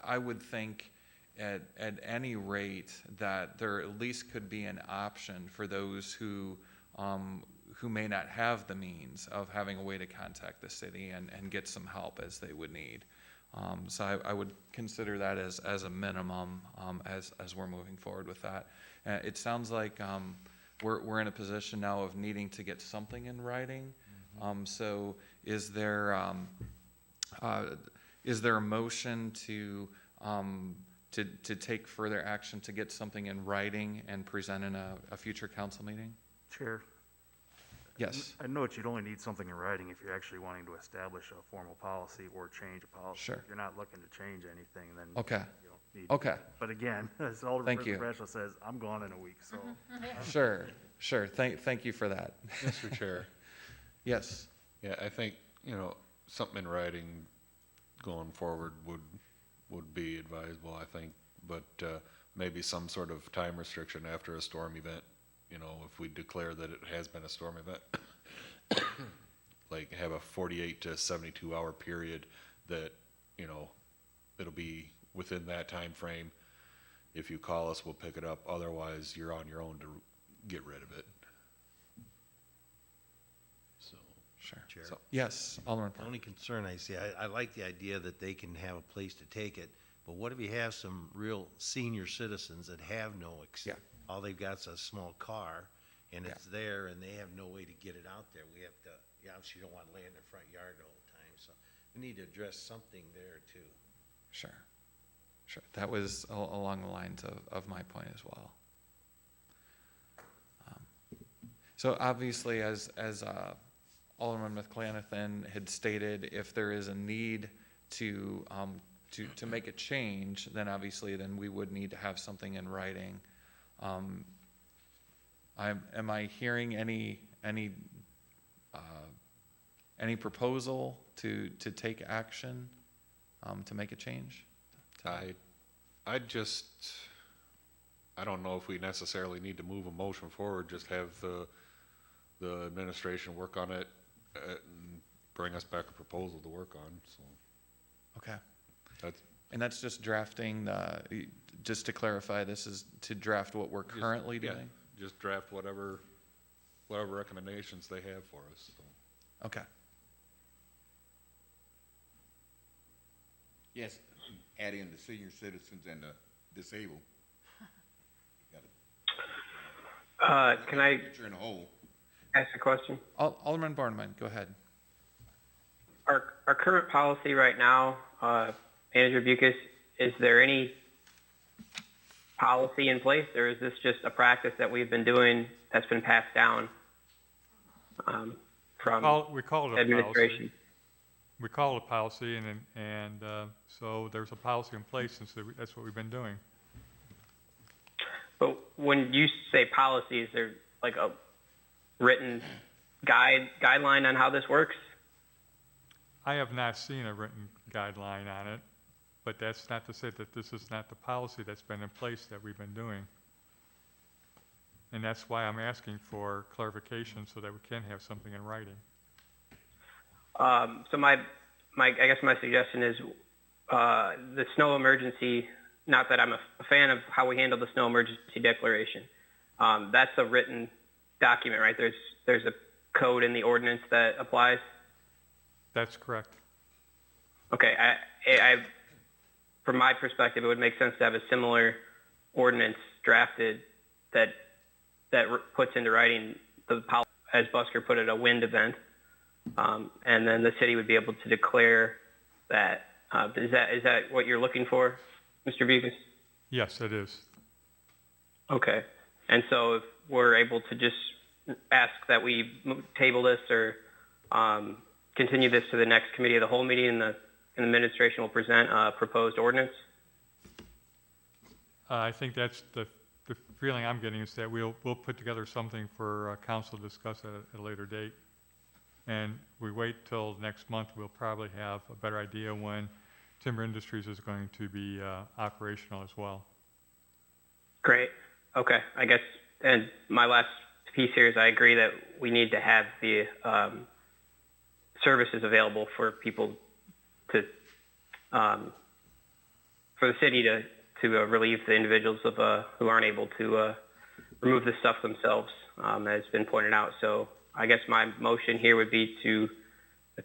I would think at any rate that there at least could be an option for those who may not have the means of having a way to contact the city and get some help as they would need. So I would consider that as a minimum as we're moving forward with that. It sounds like we're in a position now of needing to get something in writing. So is there a motion to take further action to get something in writing and present in a future council meeting? Chair, Yes. I know that you'd only need something in writing if you're actually wanting to establish a formal policy or change a policy. Sure. If you're not looking to change anything, then Okay. you don't need. Okay. But again, as Alderman Thank you. Bradshaw says, I'm gone in a week, so. Sure. Thank you for that. Mr. Chair. Yes. Yeah, I think, something in writing going forward would be advisable, I think, but maybe some sort of time restriction after a storm event, if we declare that it has been a storm event, like have a 48 to 72 hour period that, it'll be within that time frame. If you call us, we'll pick it up. Otherwise, you're on your own to get rid of it. So. Sure. Chair. So, yes, Alderman The Park. only concern I see, I like the idea that they can have a place to take it, but what if you have some real senior citizens that have Yeah. all they've got is a small car, and it's there, and they have no way to get it out there? We have to, obviously you don't want to lay in their front yard all the time, so we need to address something there too. Sure. That was along the lines of my point as well. So obviously, as Alderman McClanathan had stated, if there is a need to make a change, then obviously we would need to have something in writing. Am I hearing any proposal to take action to make a change? I don't know if we necessarily need to move a motion forward, just have the administration work on it and bring us back a proposal to work on, so. Okay. And that's just drafting, just to clarify, this is to draft what we're currently doing? Just draft whatever recommendations they have for us, so. Okay. Yes, add in the senior citizens and the disabled. Can I Picture in a whole. ask a question? Alderman Barnman, go ahead. Our current policy right now, Manager Bucus, is there any policy in place, or is this just a practice that we've been doing that's been passed down from We call it a administration? policy. We call it a policy, and so there's a policy in place, and so that's what we've been doing. But when you say policy, is there like a written guideline on how this works? I have not seen a written guideline on it, but that's not to say that this is not the policy that's been in place that we've been doing. And that's why I'm asking for clarification so that we can have something in writing. So I guess my suggestion is the snow emergency. Not that I'm a fan of how we handle the snow emergency declaration. That's a written document, right? There's a code in the ordinance that applies. That's correct. Okay, from my perspective, it would make sense to have a similar ordinance drafted that puts into writing the policy, as Busker put it, a wind event, and then the city would be able to declare that. Is that what you're looking for, Mr. Beavis? Yes, it is. Okay. And so if we're able to just ask that we table this or continue this to the next committee of the whole meeting, and the administration will present a proposed ordinance? I think that's the feeling I'm getting, is that we'll put together something for council to discuss at a later date. And we wait till next month, we'll probably have a better idea when Timber Industries is going to be operational as well. Great. Okay. I guess, and my last piece here is I agree that we need to have the services available for people to, for the city to relieve the individuals of who aren't able to remove the stuff themselves, as has been pointed out. So I guess my motion here would be to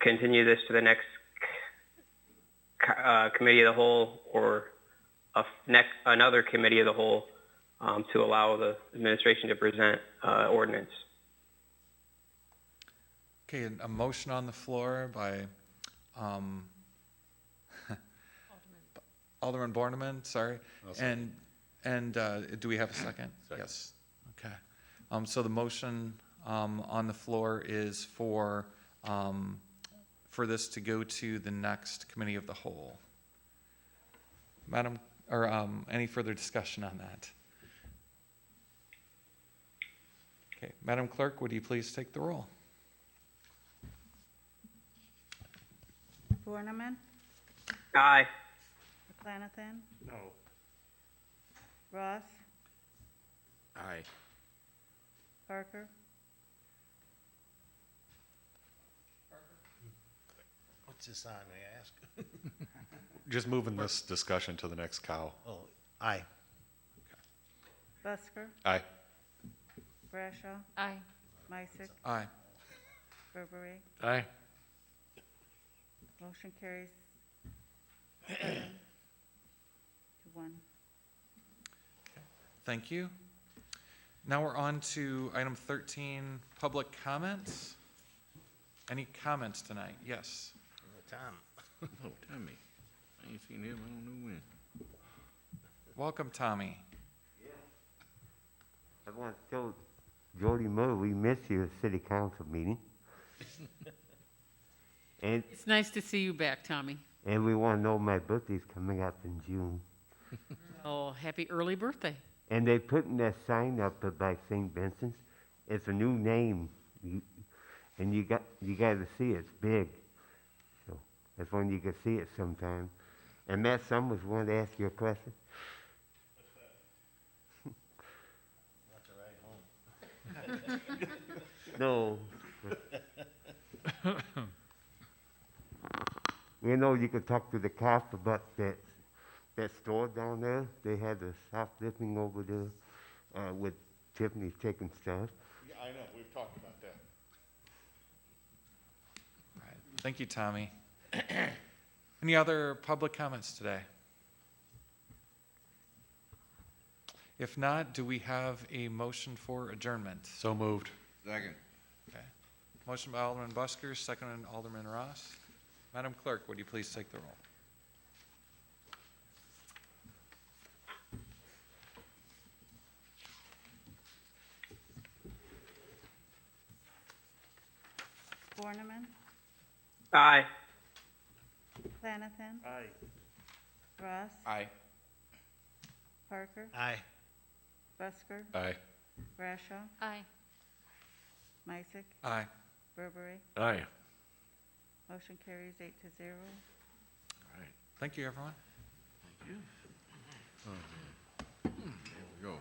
continue this to the next committee of the whole, or another committee of the whole, to allow the administration to present ordinance. Okay, a motion on the floor by Alderman Borneman, sorry. And do we have a second? Yes. Okay. So the motion on the floor is for this to go to the next committee of the whole. Madam, or any further discussion on that? Okay, Madam Clerk, would you please take the roll? Borneman, Aye. McClanathan, No. Ross, Aye. Parker, What's this on, may I ask? Just moving this discussion to the next cow. Oh, aye. Busker, Aye. Brashaw, Aye. Meiser, Aye. Berberay. Aye. Motion carries 7 to 1. Thank you. Now we're on to item 13, public comments. Any comments tonight? Yes. Tom. Oh, Tommy. I ain't seen him, I don't know when. Welcome, Tommy. I want to tell Jody Moore we miss your city council meeting. and It's nice to see you back, Tommy. and we want to know my birthday's coming up in June. Oh, happy early birthday. And they putting that sign up by St. Vincent's. It's a new name, and you got to see it. It's big. So that's when you can see it sometime. And Matt Summers wanted to ask you a question. No. You know, you could talk to the cop about that store down there. They had a shoplifting over there with Tiffany taking stuff. Yeah, I know, we've talked about that. All right. Thank you, Tommy. Any other public comments today? If not, do we have a motion for adjournment? So moved. Second. Okay. Motion by Alderman Busker, second by Alderman Ross. Madam Clerk, would you please take the roll? Borneman, Aye. McClanathan, Aye. Ross, Aye. Parker, Aye. Busker, Aye. Brashaw, Aye. Meiser, Aye. Berberay. Aye. Motion carries 8 to 0. Thank you, everyone. There we go.